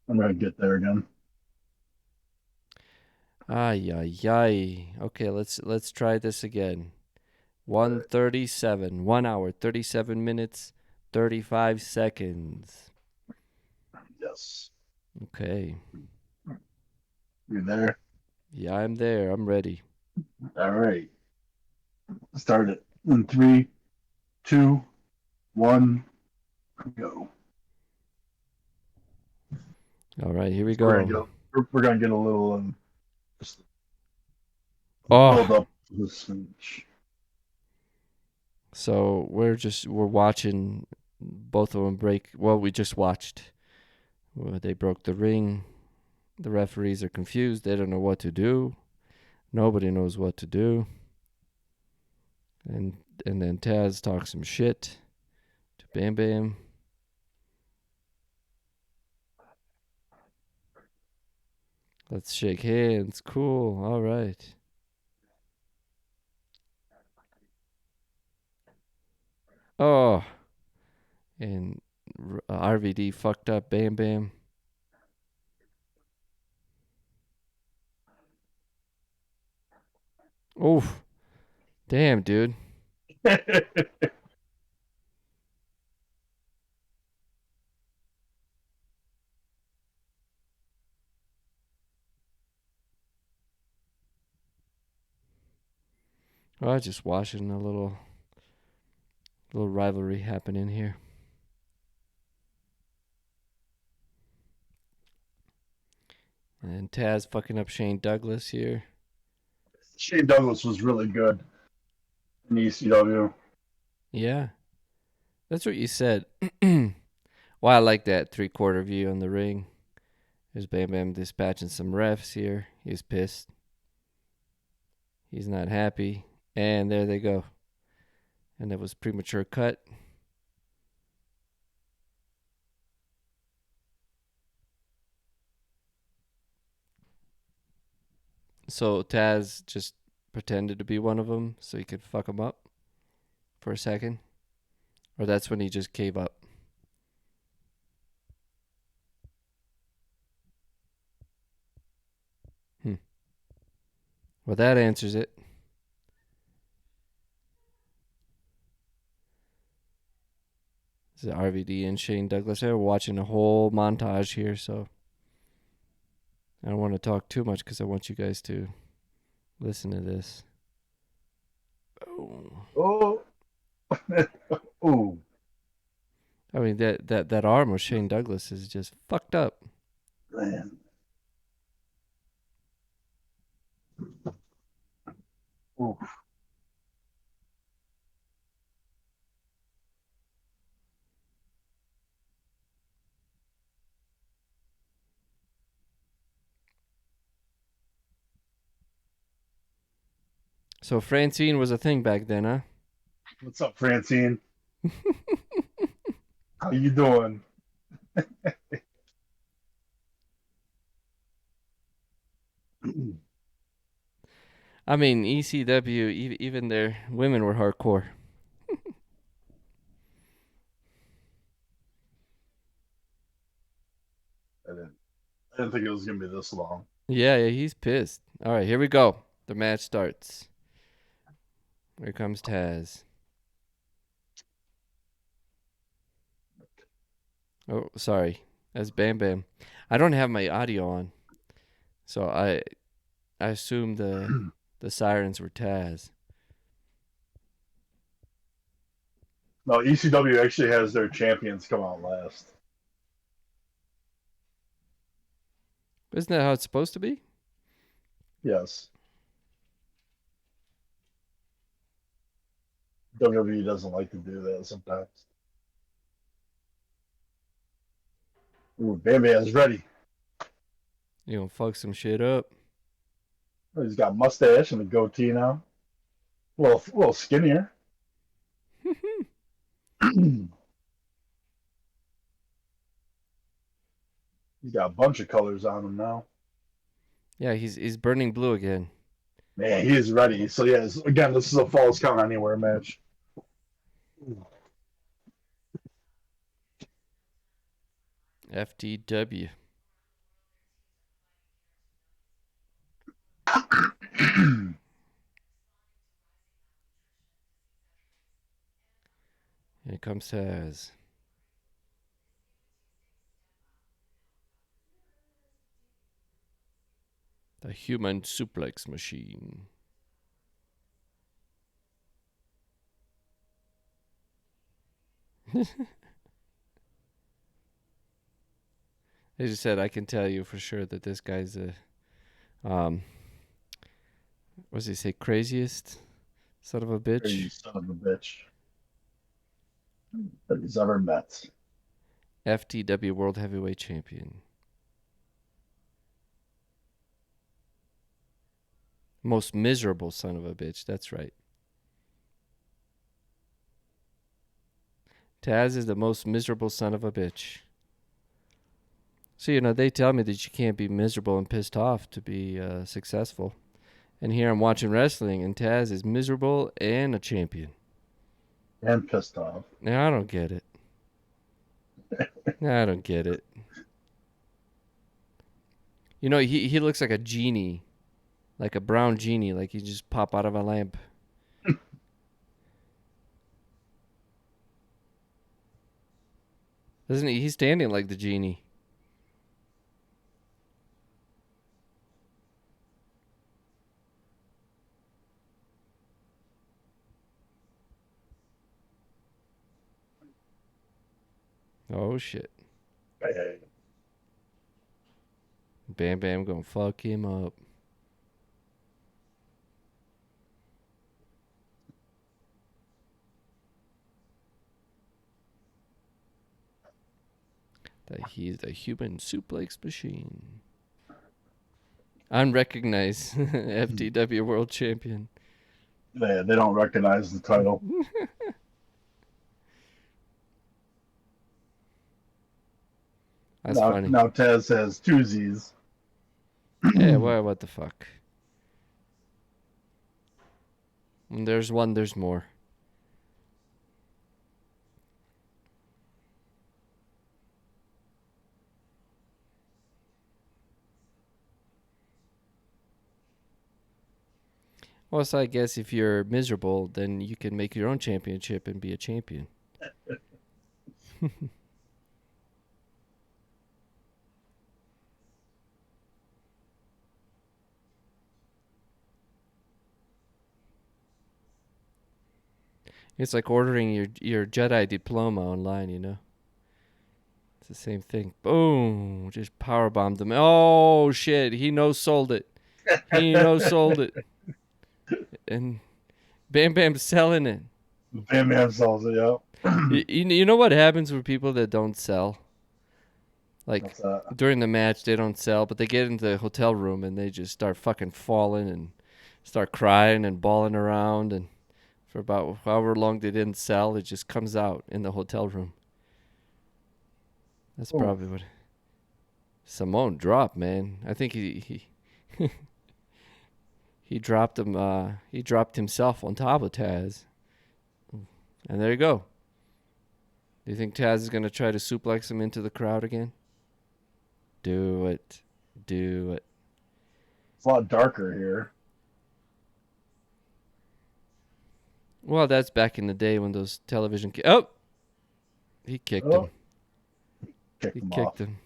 gonna get there again. Ay. Okay, let's try this again. 1:37. 1 hour, 37 minutes, 35 seconds. Yes. Okay. You there? Yeah, I'm there. I'm ready. All right. Start it in 3, 2, 1, go. All right, here we We're go. gonna get a little just build Oh, up this match. so we're watching both of them break. Well, we just watched. Well, they broke the ring. The referees are confused. They don't know what to do. Nobody knows what to do. And then Taz talks some shit to Bam Bam. Let's shake hands. Cool. All right. Oh. And RVD fucked up Bam Bam. Oof. Damn, dude. Oh, just watching a little rivalry happening here. And Taz fucking up Shane Douglas here. Shane Douglas was really good in ECW. Yeah. That's what you said. Well, I like that 3/4 view on the ring. There's Bam Bam dispatching some refs here. He's pissed. He's not happy. And there they go. And that was premature cut. So Taz just pretended to be one of them so he could fuck him up for a second? Or that's when he just gave up? Hmm. Well, that answers it. This is RVD and Shane Douglas. We're watching a whole montage here, so I don't want to talk too much because I want you guys to listen to this. Oh, ooh, I mean that arm of Shane Douglas is just fucked up. man. Ooh. So Francine was a thing back then, huh? What's up, Francine? How you doing? I mean, ECW, even their women were hardcore. I didn't think it was gonna be this long. Yeah, he's pissed. All right, here we go. The match starts. Here comes Taz. Oh, sorry. That's Bam Bam. I don't have my audio on, so I assume the sirens were Taz. No, ECW actually has their champions come out last. Isn't that how it's supposed to be? Yes. WWE doesn't like to do that sometimes. Ooh, Bam Bam's ready. You gonna fuck some shit up? Oh, he's got a mustache and a goatee now. A little skinnier. He's got a bunch of colors on him now. Yeah, he's burning blue again. Man, he is ready. So yes, again, this is a Falls Count Anywhere match. FTW. Here comes Taz. The human suplex machine. They just said I can tell you for sure that this guy's a what does he say, craziest son of a Crazy bitch? son of a bitch that he's ever met. FTW World Heavyweight Champion. Most miserable son of a bitch, that's right. Taz is the most miserable son of a bitch. So, they tell me that you can't be miserable and pissed off to be successful. And here I'm watching wrestling, and Taz is miserable and a champion. And pissed off. Now, I don't get it. I don't get it. He looks like a genie, like a brown genie, like he just pop out of a lamp. Doesn't he? He's standing like the genie. Oh, shit. Hey. Bam Bam gonna fuck him up. That he's the human suplex machine. Unrecognized FTW World Champion. They don't recognize the title. That's Now, funny. now Taz has two Z's. Yeah, what the fuck? When there's one, there's more. Well, so I guess if you're miserable, then you can make your own championship and be a champion. It's like ordering your Jedi diploma online, you know? It's the same thing. Boom! Just power bombed him. Oh shit! He no sold it. He no sold it. And Bam Bam's selling it. Bam Bam sells it, yeah. You know what happens with people that don't sell? Like What's that? during the match, they don't sell, but they get into the hotel room and they just start fucking falling and start crying and bawling around. And for about however long they didn't sell, it just comes out in the hotel room. That's Oh. probably what Simone dropped, man. I think he he dropped him. He dropped himself on top of Taz, and there you go. Do you think Taz is gonna try to suplex him into the crowd again? Do it. Do it. It's a lot darker here. Well, that's back in the day when those television. Oh, he kicked him. Kicked He him kicked off. him.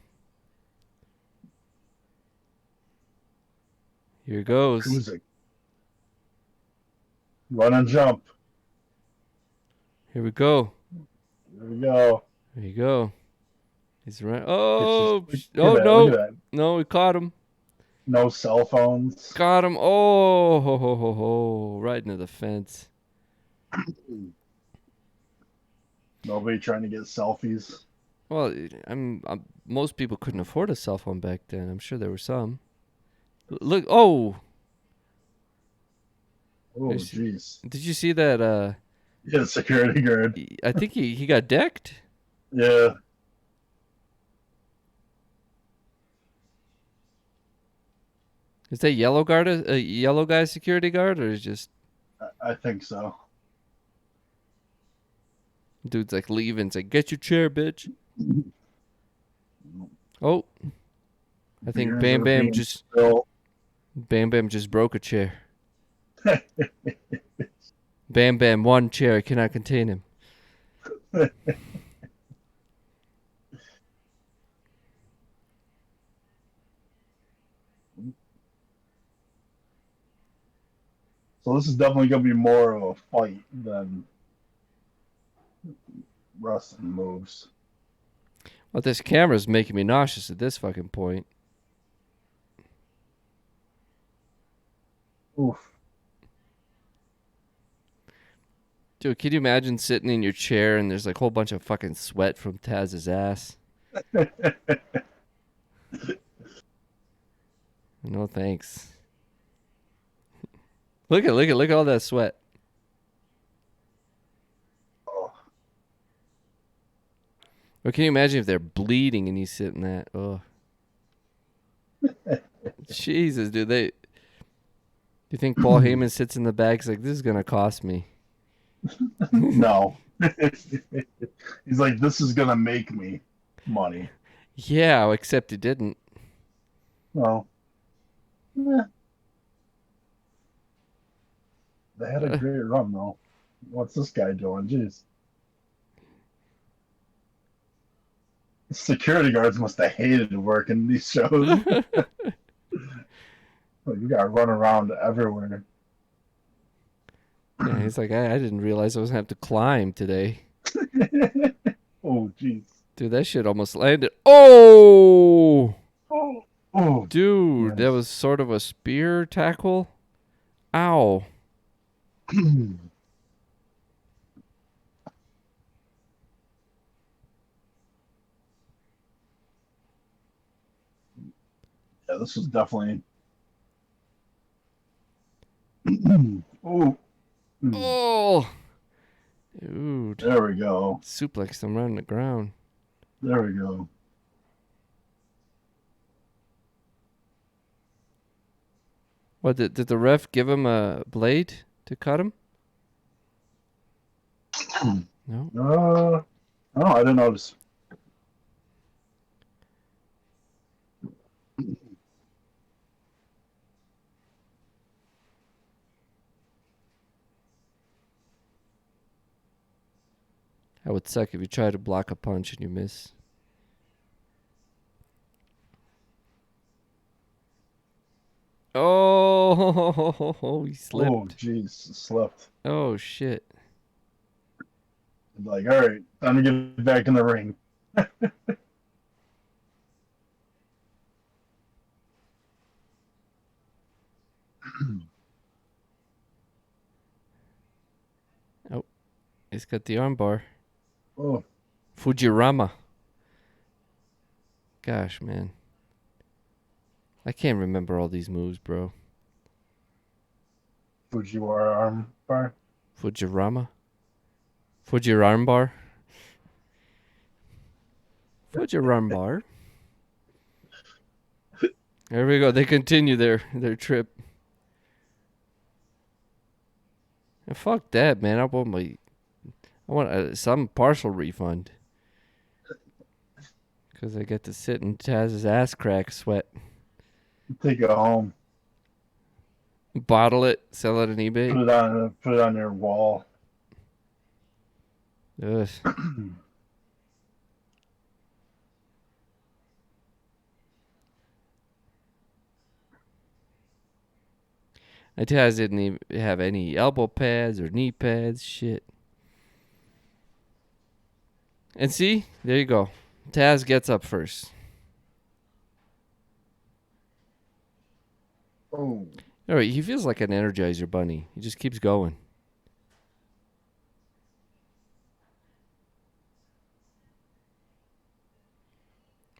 Here goes. Kuzik. Run and jump. Here we go. There we go. There you go. He's right. Oh, Look at oh that, no, look at that. no, we caught him. No cell phones. Got him. Oh, ho, ho, ho, ho. Right into the fence. Nobody trying to get selfies. Well, most people couldn't afford a cell phone back then. I'm sure there were some. Look. Oh, Oh, There's- jeez. did you see that? Yeah, security guard. I think he got decked. Yeah. Is that yellow guard a yellow guy security guard, or is just I think so. dude's like leaving? It's like, get your chair, bitch. Oh, I think Beers Bam are Bam being just spilled. Bam Bam just broke a chair. Bam Bam, one chair cannot contain him. So this is definitely going to be more of a fight than wrestling moves. Well, this camera's making me nauseous at this fucking point. Oof. Dude, can you imagine sitting in your chair and there's like a whole bunch of fucking sweat from Taz's ass? No thanks. Look at all that sweat. Oh, Or can you imagine if they're bleeding and you sit in that? Oh. Jesus, dude. Do you think Paul Heyman sits in the back? He's like, this is gonna cost me. no. He's like, this is going to make me money. Yeah, except it didn't. Well, eh. They had a great run, though. What's this guy doing? Jeez. Security guards must have hated working these shows. You got to run around everywhere. Yeah, he's like, I didn't realize I was gonna have to climb today. Oh, jeez. Dude, that shit almost landed. Oh! Oh, Dude, that nice. was sort of a spear tackle. Ow. Yeah, this was definitely. Oh, Oh! Dude. there we go. Suplexed him right on the ground. There we go. What, did the ref give him a blade to cut him? No. No, I didn't notice. That would suck if you try to block a punch and you miss. Oh, he Oh, slipped. jeez, slept. Oh, shit. Like, all right, time to get back in the ring. Oh, he's got the armbar. Oh, Fujirama. Gosh, man. I can't remember all these moves, bro. Fujiwara arm bar. Fujirama? Fujirambar? Fujirambar? There we go. They continue their trip. And fuck that, man. I want some partial refund. Because I get to sit in Taz's ass crack sweat. Take it home. Bottle it, sell it on eBay. Put it on your wall. Ugh. Taz didn't even have any elbow pads or knee pads. Shit. And see, there you go. Taz gets up first. Oh, All right, he feels like an Energizer bunny. He just keeps going.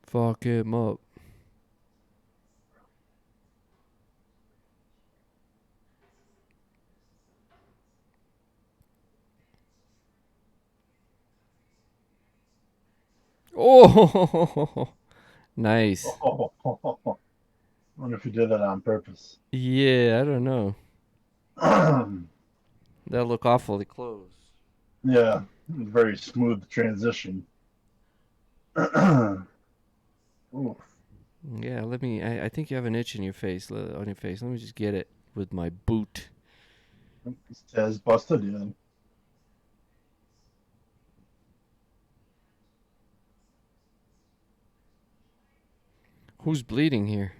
Fuck him up. Oh, nice. I wonder if you did that on purpose. Yeah, I don't know. Yeah, That look awfully close. very smooth transition. Ooh, Yeah, let me. I think you have an itch in your face. On your face. Let me just get it with my boot. Taz busted in. Who's bleeding here?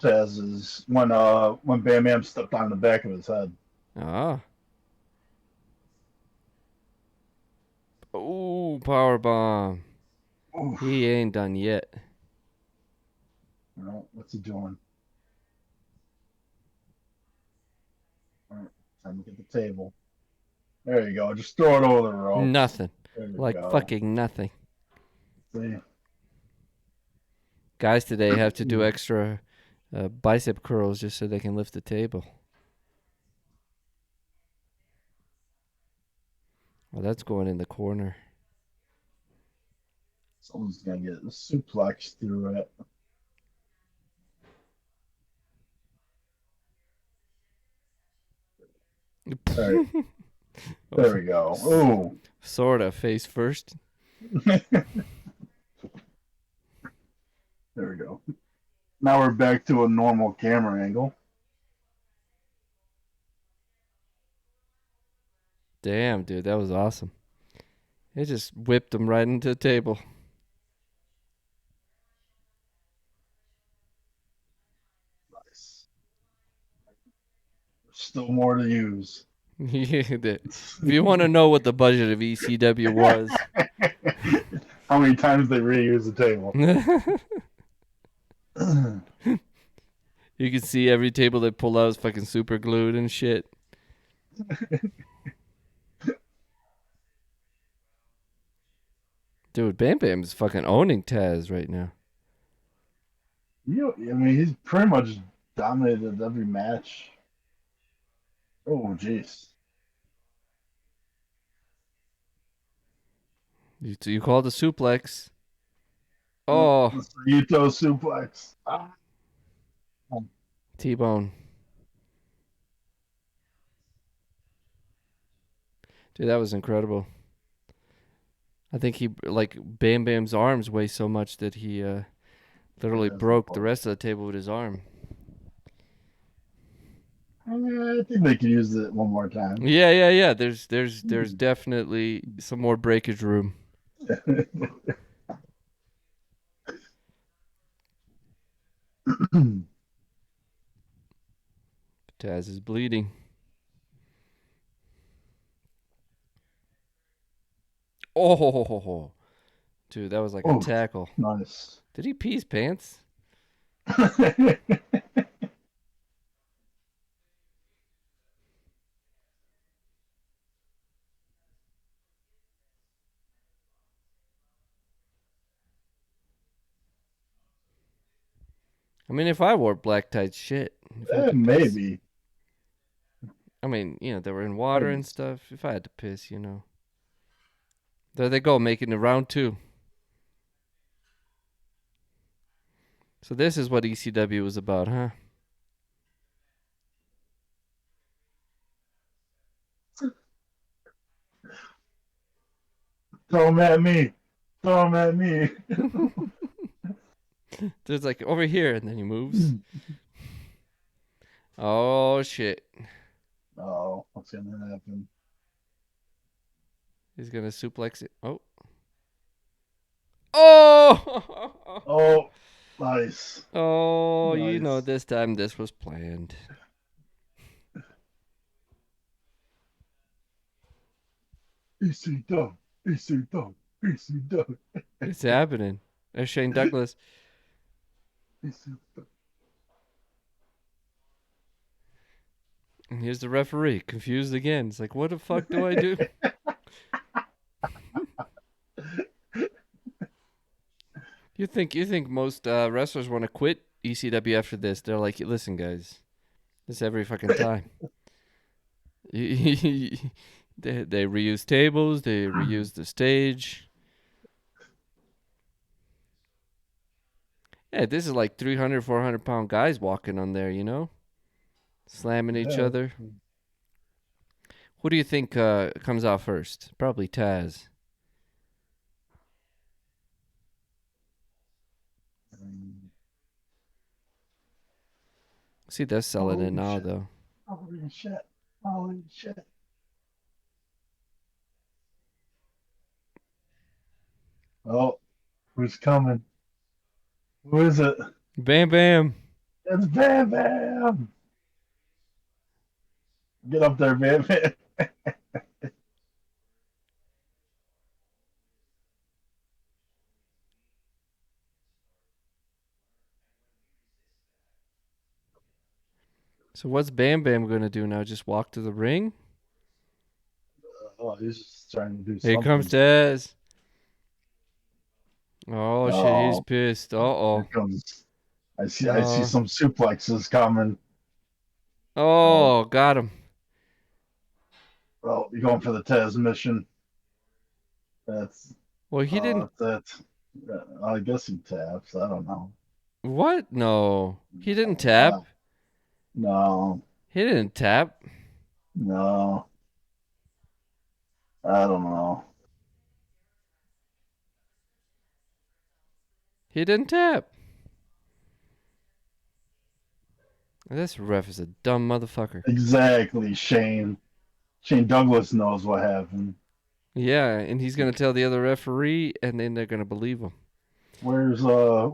Taz is when Bam Bam stepped on the back of his head. Ah. Oh, power bomb. Oof. He ain't done yet. No, what's he doing? All right, time to get the table. There you go. Just throw it over the ropes. Nothing. There you Like go. fucking nothing. See? Guys today have to do extra bicep curls just so they can lift the table. Well, that's going in the corner. Someone's gonna get a suplex through it. All right, there we go. Oh, Sorta face first. there we go. Now we're back to a normal camera angle. Damn, dude, that was awesome. It just whipped him right into the table. Nice. Still more to use. Yeah, if you want to know what the budget of ECW was, How many times they reuse the table? you can see every table they pull out is fucking super glued and shit. Dude, Bam Bam is fucking owning Taz right now. I mean, he's pretty much dominated every match. Oh, jeez. You called a suplex. Oh, Ito suplex. Ah. T-bone. Dude, that was incredible. I think he like Bam Bam's arms weigh so much that he literally That's the broke the part. rest of the table with his arm. I think they could use it one more time. Yeah. There's definitely some more breakage room. Taz is bleeding. Oh, dude, that was like a Oh, tackle. nice. Did he pee his pants? I mean, if I wore black tights, shit. If I had to piss. Maybe. I mean, they were in water Maybe. and stuff. If I had to piss. There they go, making the round two. So this is what ECW was about, huh? Throw him at me. Throw him at me. There's like over here, and then he moves. Oh shit! Oh, what's gonna happen? He's gonna suplex it. Oh, oh, Oh, nice. oh! Nice. This time this was planned. ECW. ECW. ECW. It's happening. There's Shane Douglas. ECW. And here's the referee, confused again. It's like, what the fuck do I do? You think most wrestlers want to quit ECW after this? They're like, listen, guys, this every fucking time. They reuse tables, they reuse the stage. Yeah, this is like 300, 400 pound guys walking on there, slamming each Yeah. other. Who do you think comes out first? Probably Taz. See, they're selling it Holy now, shit. though. Holy shit. Holy shit. Oh, who's coming? Who is it? Bam Bam. It's Bam Bam. Get up there, Bam Bam. So what's Bam Bam going to do now? Just walk to the ring? Oh, he's just trying to do Here comes something. Taz. Oh, shit, he's Oh, pissed. here Uh-oh. comes. I see Uh, some suplexes coming. Oh, oh, got him. well, you're going for the Taz mission. That's Well, he didn't. that's. I guess he taps. I don't know. What? No. He didn't Uh, tap. no, He didn't tap. no, I don't know. He didn't tap. This ref is a dumb motherfucker. Exactly, Shane. Shane Douglas knows what happened. Yeah, and he's gonna tell the other referee, and then they're gonna believe him. Where's Earl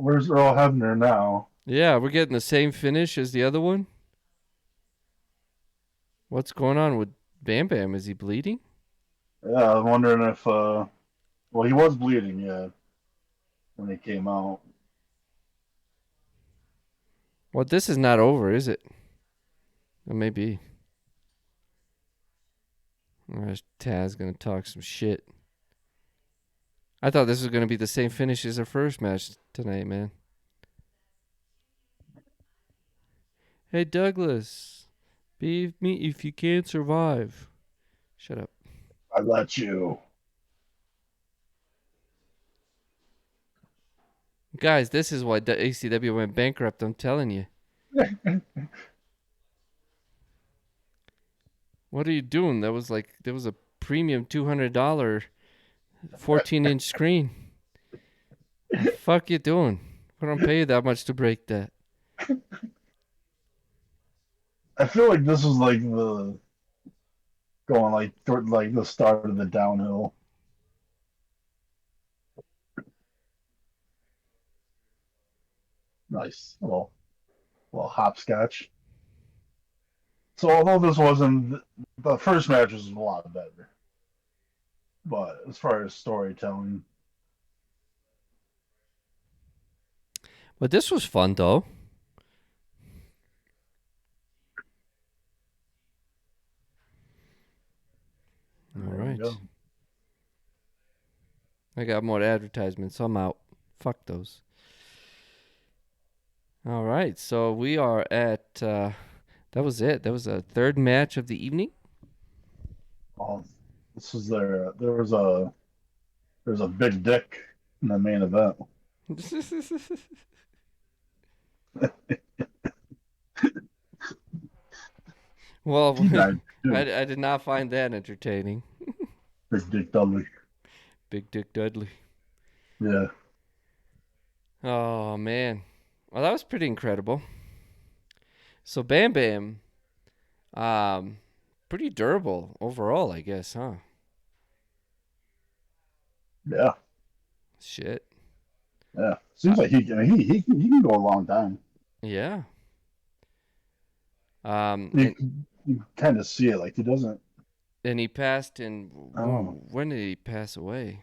Hebner now? Yeah, we're getting the same finish as the other one. What's going on with Bam Bam? Is he bleeding? Yeah, I'm wondering if well, he was bleeding, yeah, when he came out. Well, this is not over, is it? It may be. Taz gonna talk some shit. I thought this was gonna be the same finish as our first match tonight, man. Hey Douglas, beat me if you can't survive. Shut up. I got you. Guys, this is why ACW went bankrupt, I'm telling you. What are you doing? There was a premium $200 14-inch screen. The fuck you doing? I don't pay you that much to break that. I feel like this was like the going like toward like the start of the downhill. Nice. Well, hopscotch. So although this wasn't the first match was a lot better, but as far as storytelling, But this was fun though. All there you right. go. I got more advertisements. So I'm out. Fuck those. All right. So we are at. That was it. That was a third match of the evening. This was there's a big dick in the main event. Well, He died too. I did not find that entertaining. Big Dick Dudley. Big Dick Dudley. Yeah. Oh man. Well, that was pretty incredible. So Bam Bam, um, pretty durable overall, I guess, huh? Yeah. Shit. Yeah. Uh, Seems like he can go a long time. yeah. You, you kind of see it. Like he doesn't. And he passed in. I don't know. When did he pass away?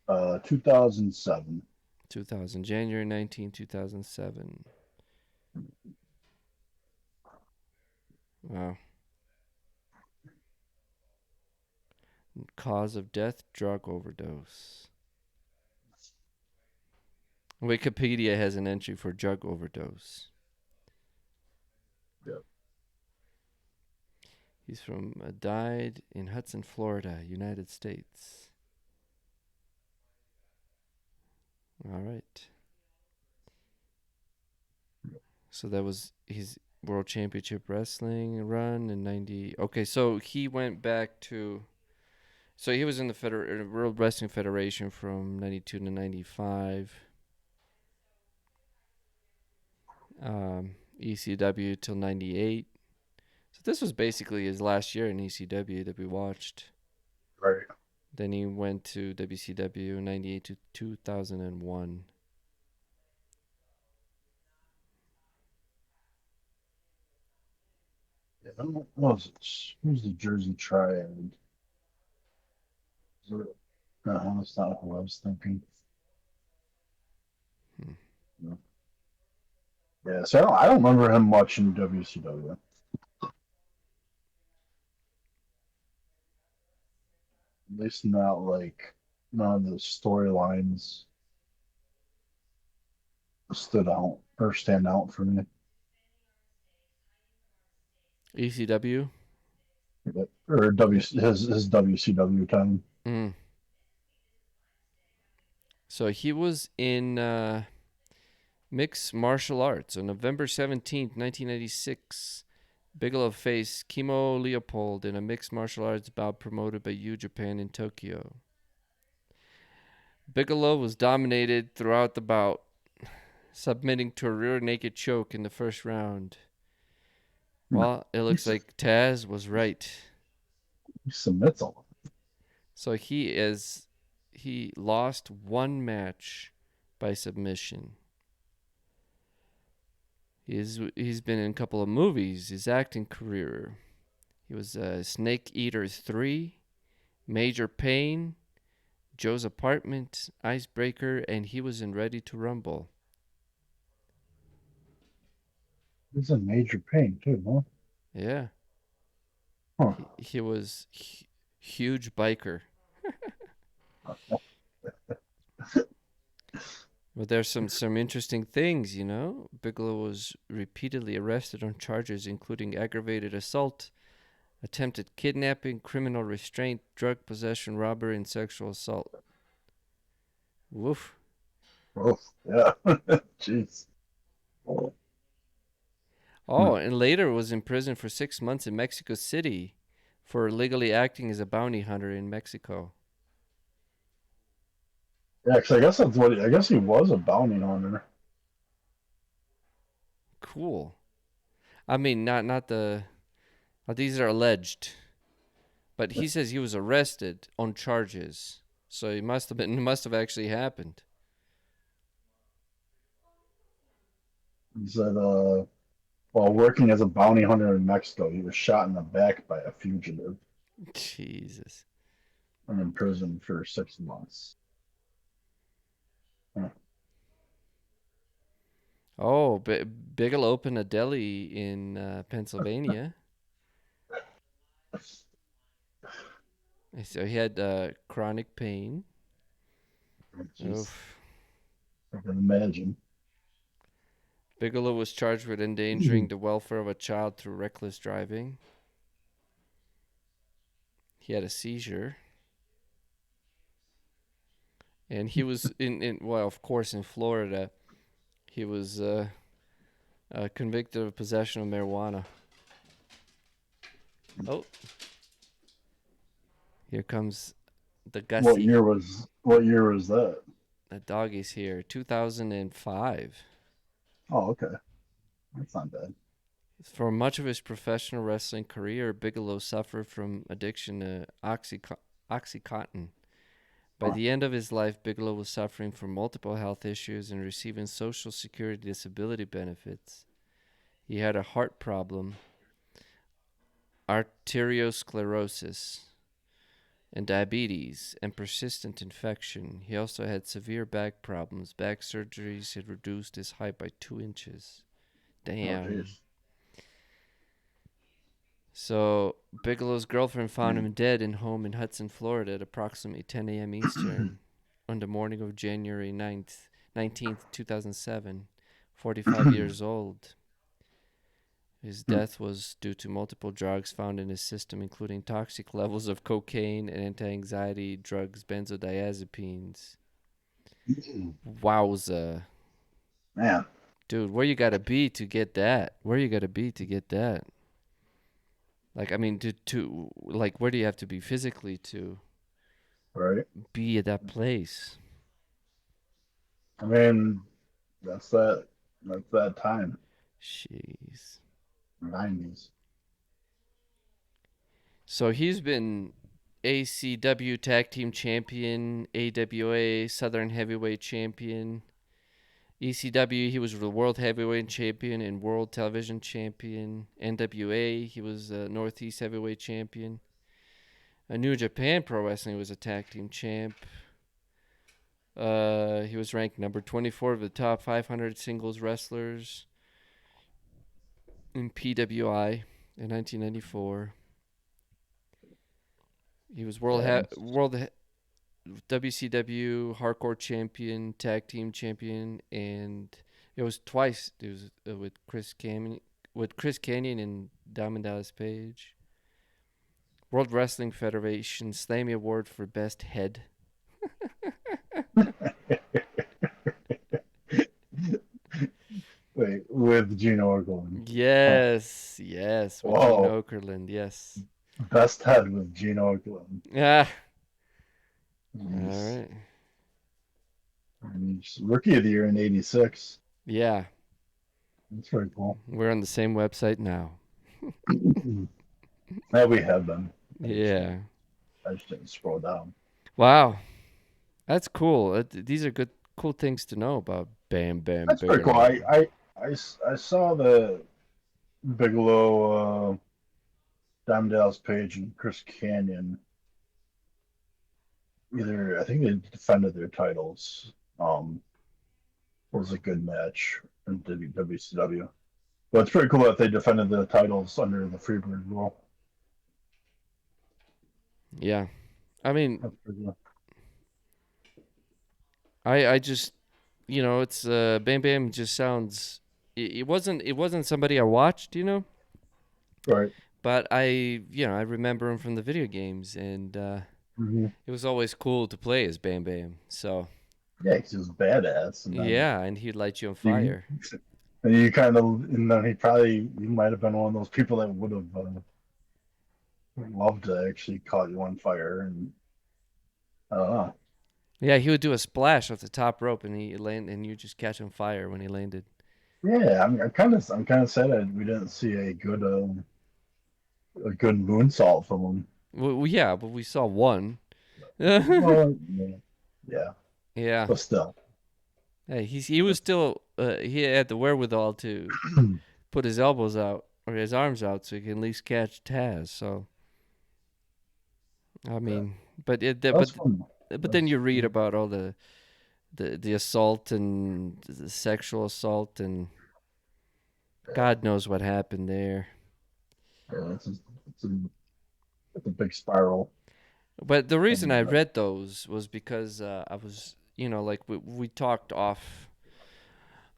2007. 2000, January 19, 2007. Wow. Cause of death, drug overdose. Wikipedia has an entry for drug overdose. Yep. He's from died in Hudson, Florida, United States. All right. So that was his World Championship Wrestling run in 90. Okay, so he went back to. So he was in the World Wrestling Federation from 92 to 95. ECW till 98. So this was basically his last year in ECW that we watched. Right. Then he went to WCW 98 to 2001. Yeah, I don't know. What was it? Who's the Jersey Triad? No, that's not who I was thinking. Hmm. No. Yeah, so I don't remember him much in WCW. At least not like none of the storylines stood out or stand out for me. ECW. Or his WCW time. Mm. So he was in mixed martial arts on November 17th, 1996. Bigelow faced Kimo Leopold in a mixed martial arts bout promoted by U Japan in Tokyo. Bigelow was dominated throughout the bout, submitting to a rear naked choke in the first round. Well, it looks like Taz was right. He submits all. So he lost one match by submission. He's been in a couple of movies. His acting career. He was Snake Eater 3, Major Pain, Joe's Apartment, Icebreaker, and he was in Ready to Rumble. He's in Major Pain too, huh? Yeah. Huh. He was huge biker. But there's some interesting things, you know. Bigelow was repeatedly arrested on charges including aggravated assault, attempted kidnapping, criminal restraint, drug possession, robbery, and sexual assault. Woof. Oh, yeah. Jeez. Oh, and later was in prison for 6 months in Mexico City for illegally acting as a bounty hunter in Mexico. Yeah, 'cause I guess that's what I guess he was a bounty hunter. Cool. I mean, not the. These are alleged, but he says he was arrested on charges. So he must have been. It must have actually happened. He said, while working as a bounty hunter in Mexico, he was shot in the back by a fugitive Jesus. and imprisoned for 6 months. Huh. Oh, Bigelow opened a deli in Pennsylvania. So he had chronic pain. Jeez, Oof. I can imagine. Bigelow was charged with endangering the welfare of a child through reckless driving. He had a seizure. And he was well, of course, in Florida. He was convicted of possession of marijuana. Oh, here comes the What Gussie. year was what year was that? The doggy's here. 2005. Oh, okay. That's not bad. For much of his professional wrestling career, Bigelow suffered from addiction to Oxycontin. By Huh. the end of his life, Bigelow was suffering from multiple health issues and receiving Social Security disability benefits. He had a heart problem, arteriosclerosis, and diabetes, and persistent infection. He also had severe back problems. Back surgeries had reduced his height by 2 inches. Oh, Damn. jeez. So Bigelow's girlfriend found him dead in home in Hudson, Florida at approximately 10 a.m. Eastern on the morning of January 19th, 2007, 45 years old. His death was due to multiple drugs found in his system, including toxic levels of cocaine and anti-anxiety drugs, benzodiazepines. Wowza. Man, Dude, where you gotta be to get that? Where you gotta be to get that? Like, I mean, to like, where do you have to be physically to right? be at that place? I mean, that's that. That's that time. Jeez. 90s. So he's been ACW Tag Team Champion, AWA Southern Heavyweight Champion, ECW, he was the World Heavyweight Champion and World Television Champion. NWA, he was Northeast Heavyweight Champion. New Japan Pro Wrestling was a tag team champ. He was ranked number 24 of the top 500 singles wrestlers in PWI in 1994. He was Yeah, WCW Hardcore Champion, Tag Team Champion, and it was twice. It was with Chris Canyon and Diamond Dallas Page. World Wrestling Federation Slammy Award for Best Head. wait, with Gene Okerlund. Huh. Yes, with Gene Whoa, Okerlund, yes. best head with Gene Okerlund. Yeah. All He's, right. he's rookie of the year in '86. Yeah, That's very cool. we're on the same website now. Yeah, we have been. Yeah. I just didn't scroll down. Wow, that's cool. These are cool things to know about Bam Bam That's pretty cool. Bigelow. I saw the Bigelow, Diamond Dallas Page, and Chris Canyon. Either I think they defended their titles. It was a good match in WCW. But it's pretty cool that they defended the titles under the Freebird rule. Yeah. I mean, That's pretty cool. I just it's Bam Bam just sounds it wasn't somebody I watched, Right. but I remember him from the video games, and Mm-hmm. it was always cool to play as Bam Bam. So, Yeah, 'cause he was badass, and then yeah, and he'd light you on you, fire. and you kind of, and then he might have been one of those people that I'd love to actually caught you on fire, and I don't know. Yeah, he would do a splash off the top rope, and he land, and you just catch on fire when he landed. Yeah, I'm kind of sad that we didn't see a good moonsault from him. Well, yeah, but we saw one. Yeah, Well, yeah, yeah, but still, hey, he was still he had the wherewithal to put his elbows out or his arms out so he can at least catch Taz. So I yeah, mean, that's fun. but then That's you read about all the assault and the sexual assault and yeah, God knows what happened there. yeah, it's a, it's a big spiral. But the reason And I read those was because I was, like we talked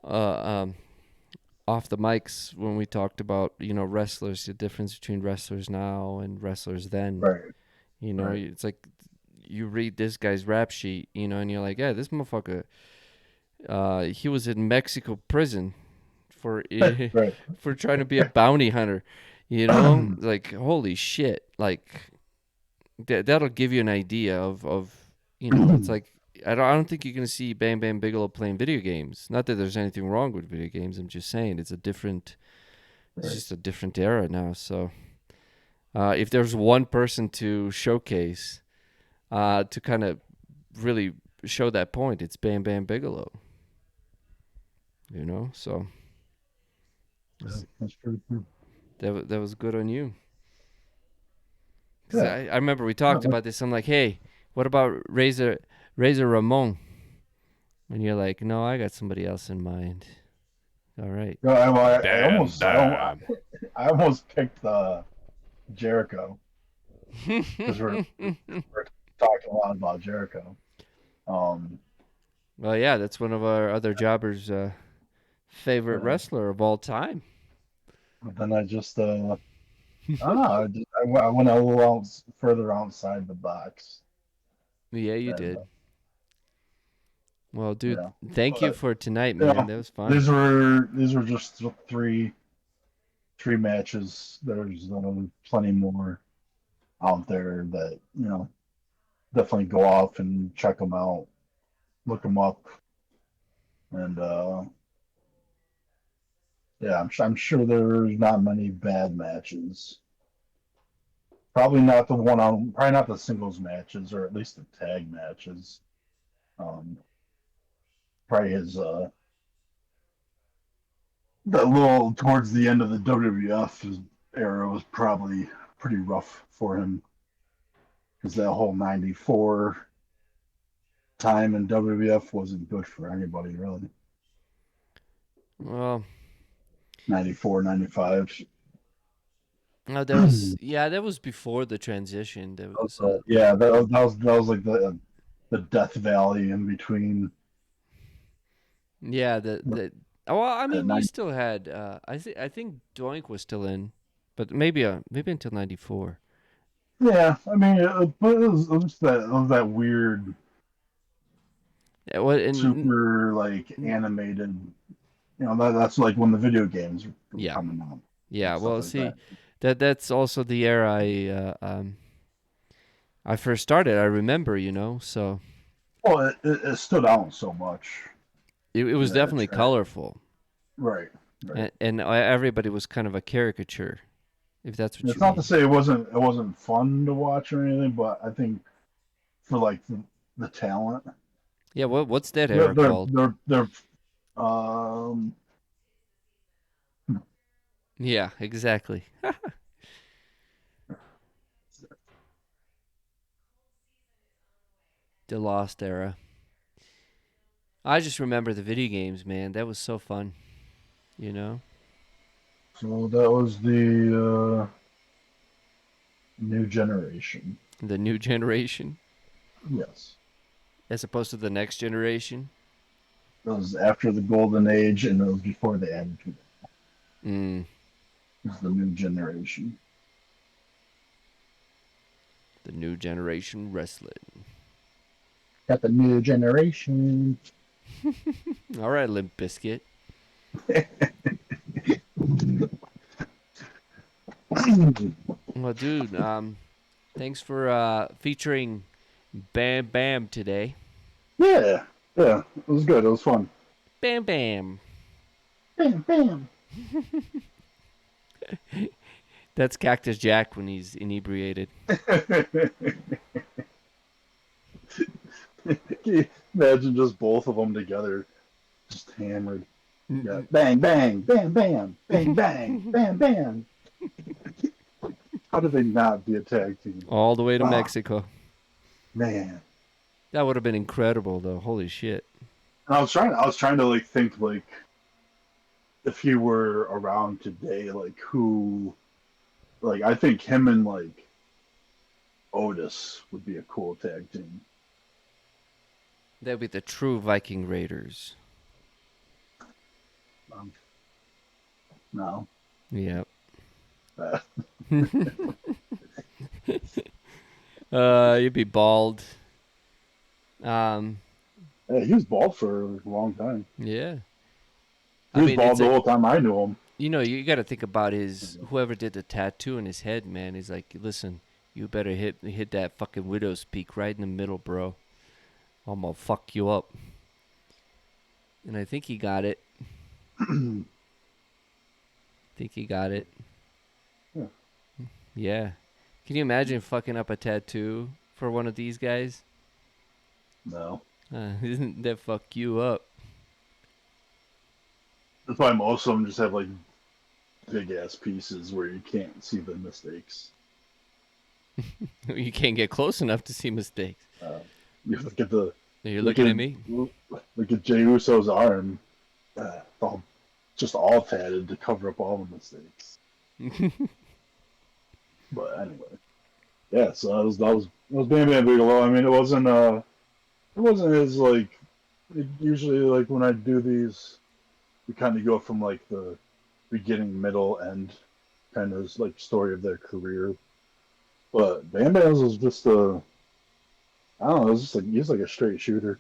uh, um, off the mics when we talked about, wrestlers, the difference between wrestlers now and wrestlers then. right, right, It's like you read this guy's rap sheet, and you're like, yeah, this motherfucker, he was in Mexico prison for right. for trying to be a bounty hunter, like holy shit, like that'll give you an idea of it's like I don't think you're gonna see Bam Bam Bigelow playing video games. Not that there's anything wrong with video games. I'm just saying it's Right. just a different era now. So if there's one person to showcase to kind of really show that point, it's Bam Bam Bigelow. So Yeah, that's pretty cool. that was good on you. Because Yeah, I remember we no, talked about this. I'm like, hey, what about Razor Ramon? And you're like, no, I got somebody else in mind. All right. no, Bam, bam. I almost picked Jericho because we're talking a lot about Jericho. Um, Well, yeah, that's one of our other jobbers' favorite uh, wrestler of all time. but then I just I don't know. I went a little further outside the box, Yeah, you and did. Well, you dude, know, thank you but for tonight, you man. know, That was fun. these were just three matches. There's plenty more out there that definitely go off and check them out, look them up, and yeah, I'm sure there's not many bad matches. Probably not the singles matches, or at least the tag matches. Um, Probably his that little towards the end of the WWF era was probably pretty rough for him because that whole '94 time in WWF wasn't good for anybody really. Well, '94, '95. no, that was before the transition. There was Yeah, that was like the Death Valley in between yeah, well, I the mean, you 90. still had I think Doink was still in, but maybe until 94. Yeah, I mean, but it was that weird, Yeah, well, and super like animated. That's like when the video games were yeah. coming out Yeah, and stuff well, like see, that. that's also the era I first started. I remember, so Well, it stood out so much it in was that definitely track. colorful, Right, right. and everybody was kind of a caricature, if that's And what it's you not to mean. say it wasn't fun to watch or anything, but I think for like the talent, Yeah, what's that they're era they're called? they're, they're um Yeah, exactly. The Lost era. I just remember the video games, man. That was so fun, you know? so that was the new generation. The new generation Yes. as opposed to the next generation. It was after the golden age and it was before the attitude. Mm, It was the new generation. the new generation wrestling. Got the new generation. All right, Limp Biscuit. Well, dude, thanks for featuring Bam Bam today. Yeah, yeah, it was good. It was fun. Bam Bam. Bam, bam. That's Cactus Jack when he's inebriated. Can you imagine just both of them together, just hammered? Yeah, bang, bang, bam, bam, bang, bang, bam, bam. How did they not be a tag team? All the way to Ah, Mexico. man. That would have been incredible, though. Holy shit. And I was trying to like think like if he were around today, like who, like I think him and like Otis would be a cool tag team. That'd be the true Viking Raiders. Um, no, Yep. uh, You'd be bald. Um, yeah, he was bald for a long time. yeah. He I was mean, bald it's the like, whole time I knew him. you got to think about whoever did the tattoo in his head, man. He's like, listen, you better hit that fucking widow's peak right in the middle, bro. I'm gonna fuck you up. And I think he got it. Think he got it. Yeah. Yeah. Can you imagine fucking up a tattoo for one of these guys? No, Isn't that fuck you up? that's why most of them just have like big ass pieces where you can't see the mistakes. You can't get close enough to see mistakes. You look at the You're look looking at at me? look at Jey Uso's arm, all, just all tatted to cover up all the mistakes. But anyway, yeah. So that was Bam Bam Bigelow. I mean, it wasn't as like usually like when I do these, we kind of go from like the beginning, middle, end kind of like story of their career. But Bam Bam's was just I don't know, it was just like he's like a straight shooter.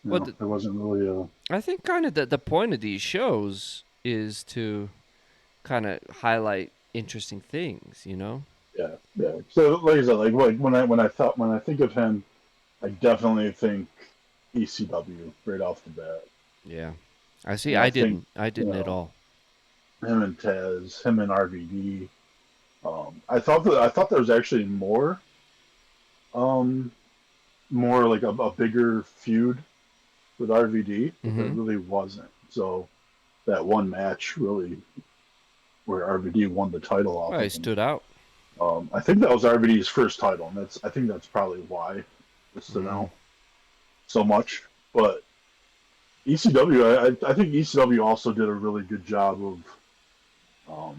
Well, There wasn't really I think kind of the point of these shows is to kind of highlight interesting things, you know? yeah, yeah. So like I said, like when I think of him, I definitely think ECW right off the bat. Yeah. I see. And I I think didn't. I you didn't at know all. him and Taz, him and RVD. I thought there was actually um, more like a bigger feud with RVD, but there Mm-hmm. really wasn't. So that one match really where RVD won the title off Well, he of him. stood out. I think that was RVD's first title, and I think that's probably why it stood Mm. out so much. But ECW, I think ECW also did a really good job of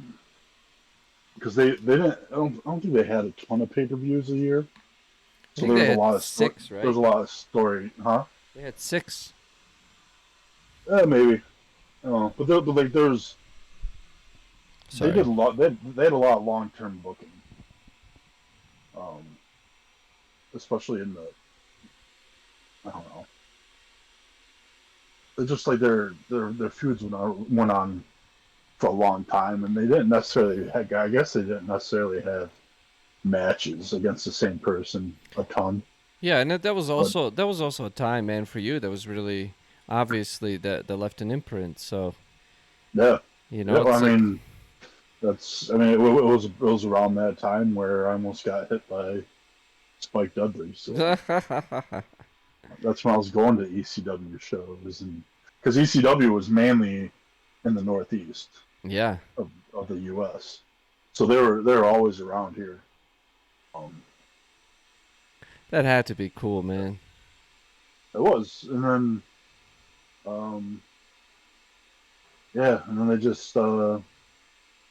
because they didn't I don't think they had a ton of pay-per-views a year, I so think there they was a had lot of six, there was right? a lot of story, huh? They had six. Maybe, but like there's they did Sorry. a lot they had a lot of long-term booking, um, especially in the I don't know. It's just like their feuds went on for a long time, and they didn't necessarily. I guess they didn't necessarily have matches against the same person a ton. Yeah, and that was But also a time, man, for you that was really obviously that left an imprint. So yeah, yeah. Well, it's I like mean, it was around that time where I almost got hit by Spike Dudley. So that's when I was going to ECW shows, and because ECW was mainly in the Northeast yeah, of the U.S., so they were always around here. Um, that had to be cool, man. it was, and then um, yeah, and then they just and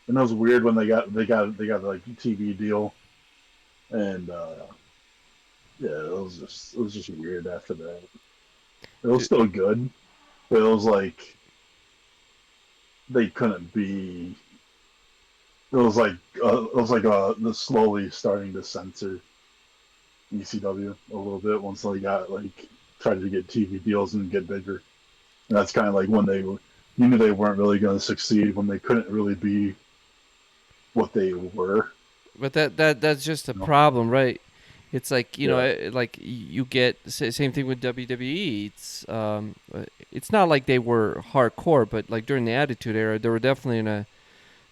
it was weird when they got like a TV deal, and yeah, it was just weird after that. It was Dude, still good, but it was like they couldn't be. It was like the slowly starting to censor ECW a little bit once they got like tried to get TV deals and get bigger. And that's kind of like when you knew they weren't really going to succeed when they couldn't really be what they were. But that's just a You know? problem, right? It's like Yeah, like you get same thing with WWE. It's not like they were hardcore, but like during the Attitude Era, they were definitely in a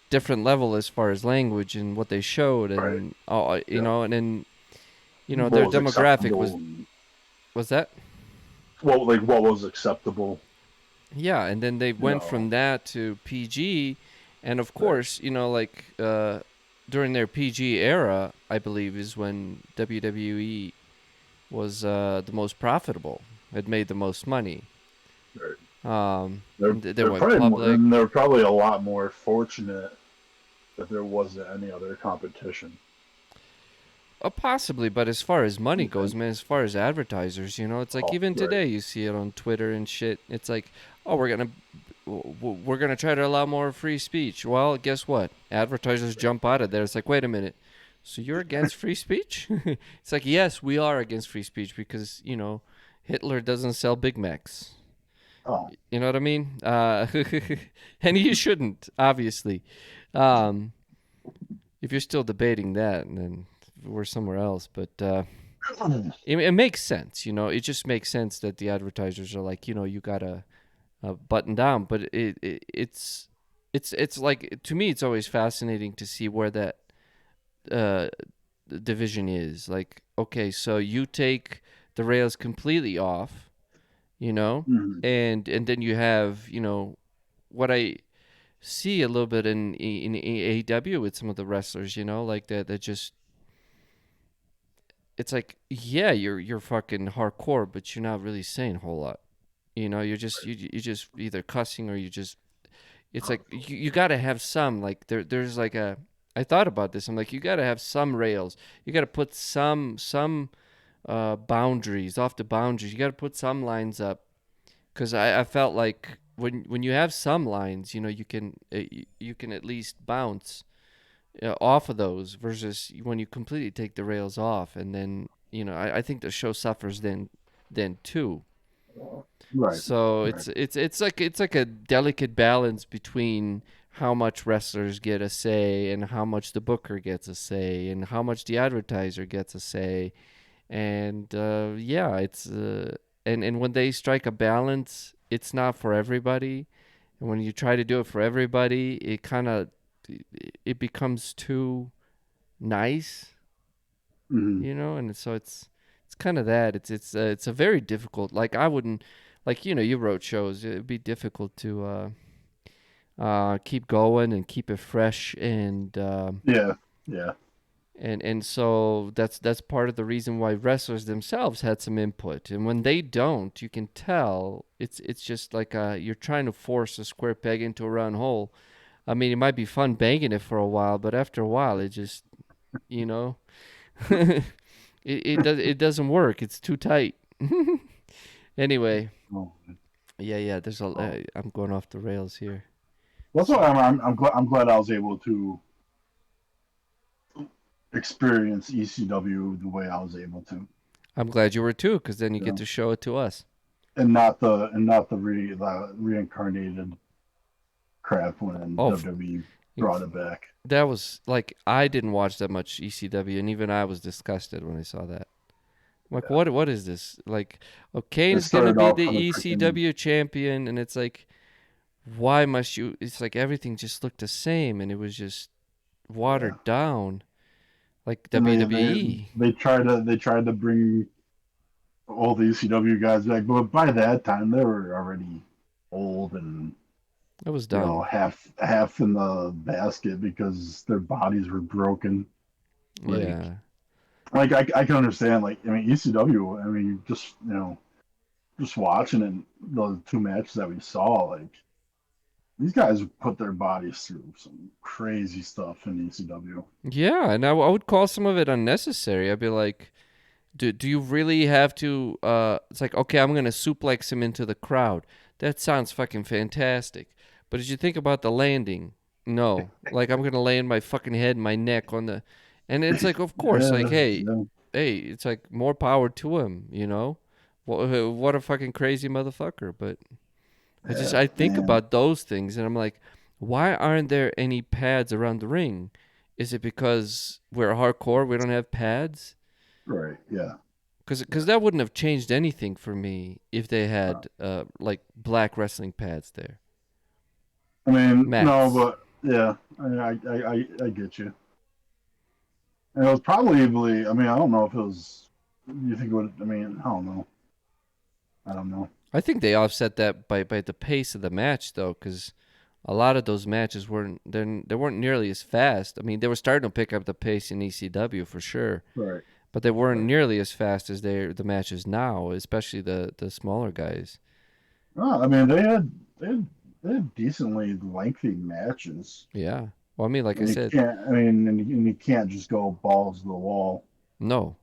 different level as far as language and what they showed, right. and Yeah. and then What their was demographic acceptable? And was that. what was acceptable? Yeah, and then they You went know, from that to PG, and of right. course, like during their PG era, I believe is when WWE was the most profitable. It made the most money. Right. And they went public. They're probably a lot more fortunate that there wasn't any other competition. Possibly, but as far as money You goes, think? man, as far as advertisers, it's like Oh, even right. today you see it on Twitter and shit. It's like, oh, we're gonna try to allow more free speech. Well, guess what? Advertisers jump out of there. It's like, wait a minute. So you're against free speech? It's like, yes, we are against free speech because Hitler doesn't sell Big Macs. Oh, You know what I mean? And you shouldn't, obviously. Um, if you're still debating that, then we're somewhere else. But it makes sense. It just makes sense that the advertisers are like, you gotta button down. But it's like, to me, it's always fascinating to see where that uh, division is. Like, okay, so you take the rails completely off, you know, mhm. and then you have what I see a little bit in AEW with some of the wrestlers, like that just it's like, yeah, you're fucking hardcore, but you're not really saying a whole lot. You're just either cussing or you just. It's like you got to have some like there's like a. I thought about this. I'm like, you got to have some rails. You got to put some boundaries off the boundaries. You got to put some lines up because I felt like when you have some lines, you can at least bounce off of those versus when you completely take the rails off, and then I think the show suffers then too. Right. So Right. it's like a delicate balance between how much wrestlers get a say and how much the booker gets a say and how much the advertiser gets a say, and yeah, it's and when they strike a balance, it's not for everybody, and when you try to do it for everybody, it becomes too nice, Mhm. and so it's kind of that. It's a very difficult. Like I wouldn't, like you wrote shows. It'd be difficult to keep going and keep it fresh, Yeah. Yeah. and so that's part of the reason why wrestlers themselves had some input. And when they don't, you can tell it's just like you're trying to force a square peg into a round hole. I mean, it might be fun banging it for a while, but after a while, it just you know. It doesn't work. It's too tight. Anyway, Oh, yeah. There's oh. I'm going off the rails here. That's So why I'm glad I was able to experience ECW the way I was able to. I'm glad you were too, because then you You get know, to show it to us. not the reincarnated crap when Oh, WWE brought it back. that was like I didn't watch that much ECW, and even I was disgusted when I saw that. I'm like, Yeah. what is this? Like, oh, They Kane's gonna started be off the from the freaking ECW champion, and it's like, why must you? It's like everything just looked the same, and it was just yeah. watered down, like And WWE. they tried to bring all the ECW guys back, but by that time they were already old and It was done. half in the basket because their bodies were broken. Like Yeah. I can understand. Like I mean ECW. I mean just just watching it, the two matches that we saw. Like these guys put their bodies through some crazy stuff in ECW. Yeah, and I would call some of it unnecessary. I'd be like, do you really have to it's like, okay, I'm going to suplex him into the crowd. That sounds fucking fantastic. But did you think about the landing? No. Like I'm going to land my fucking head and my neck on the and it's like, of course, like, Yeah, hey, yeah, it's like more power to him. What a fucking crazy motherfucker, but yeah, I think and about those things and I'm like, why aren't there any pads around the ring? Is it because we're hardcore? We don't have pads? Right. Yeah. Because Yeah. that wouldn't have changed anything for me if they Uh, had like black wrestling pads there. I mean, no, Mats. but yeah, I get you. And it was probably, I mean, I don't know if it was. You think it would? I mean, I don't know. I don't know. I think they offset that by the pace of the match though, because a lot of those matches they weren't nearly as fast. I mean, they were starting to pick up the pace in ECW for sure, Right. but they weren't Right. nearly as fast as the matches now, especially the smaller guys. No, I mean they had decently lengthy matches, Yeah. Well, I mean, like I and you said, can't. I mean, and you can't just go balls to the wall no.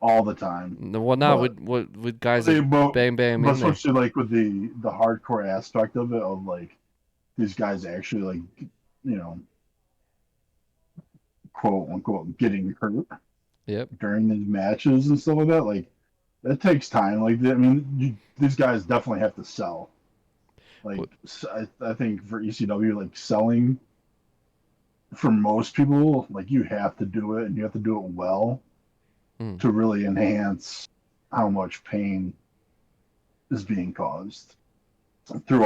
all the time. Well, now But with guys like they but, Bam Bam but in there. especially like with the hardcore aspect of it, of like these guys actually like you know quote unquote getting hurt Yep. during these matches and stuff like that. Like that takes time. Like I mean, these guys definitely have to sell. Like What? I think for ECW, like selling for most people, like you have to do it and you have to do it well Mm, to really enhance how much pain is being caused through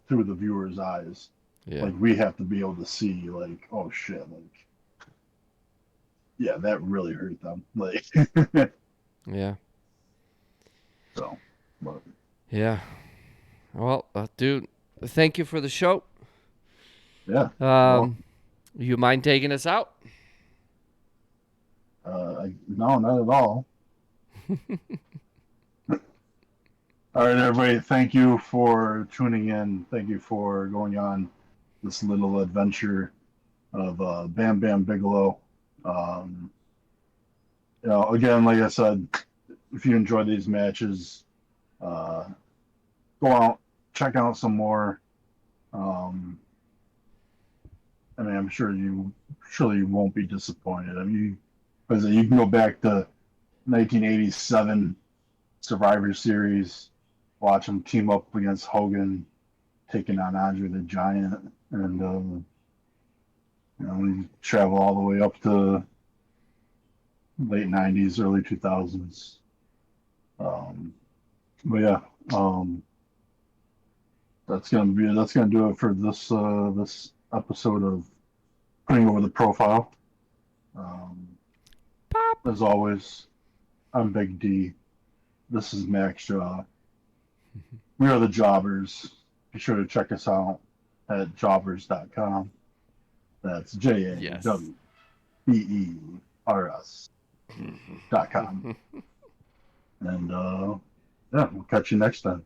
the viewer's eyes. yeah. Like we have to be able to see, like, oh shit, like yeah, that really hurt them. Like Yeah. so, but Yeah. Well, dude, thank you for the show. yeah, well, Um, you mind taking us out? no, not at all. All right, everybody, thank you for tuning in. Thank you for going on this little adventure of Bam Bam Bigelow. Um, again, like I said, if you enjoy these matches, uh, go out, check out some more. Um, I mean, I'm sure you surely you won't be disappointed. I mean, you can go back to 1987 Survivor Series, watch him team up against Hogan, taking on Andre the Giant, and we travel all the way up to late '90s, early 2000s. Um, but yeah, um, that's gonna do it for this episode of putting over the profile. Um, Pop. as always, I'm Big D. This is Max Jaw. We are the Jawbers. Be sure to check us out at jawbers.com. That's Yes. JAWBERS.com. And yeah, we'll catch you next time.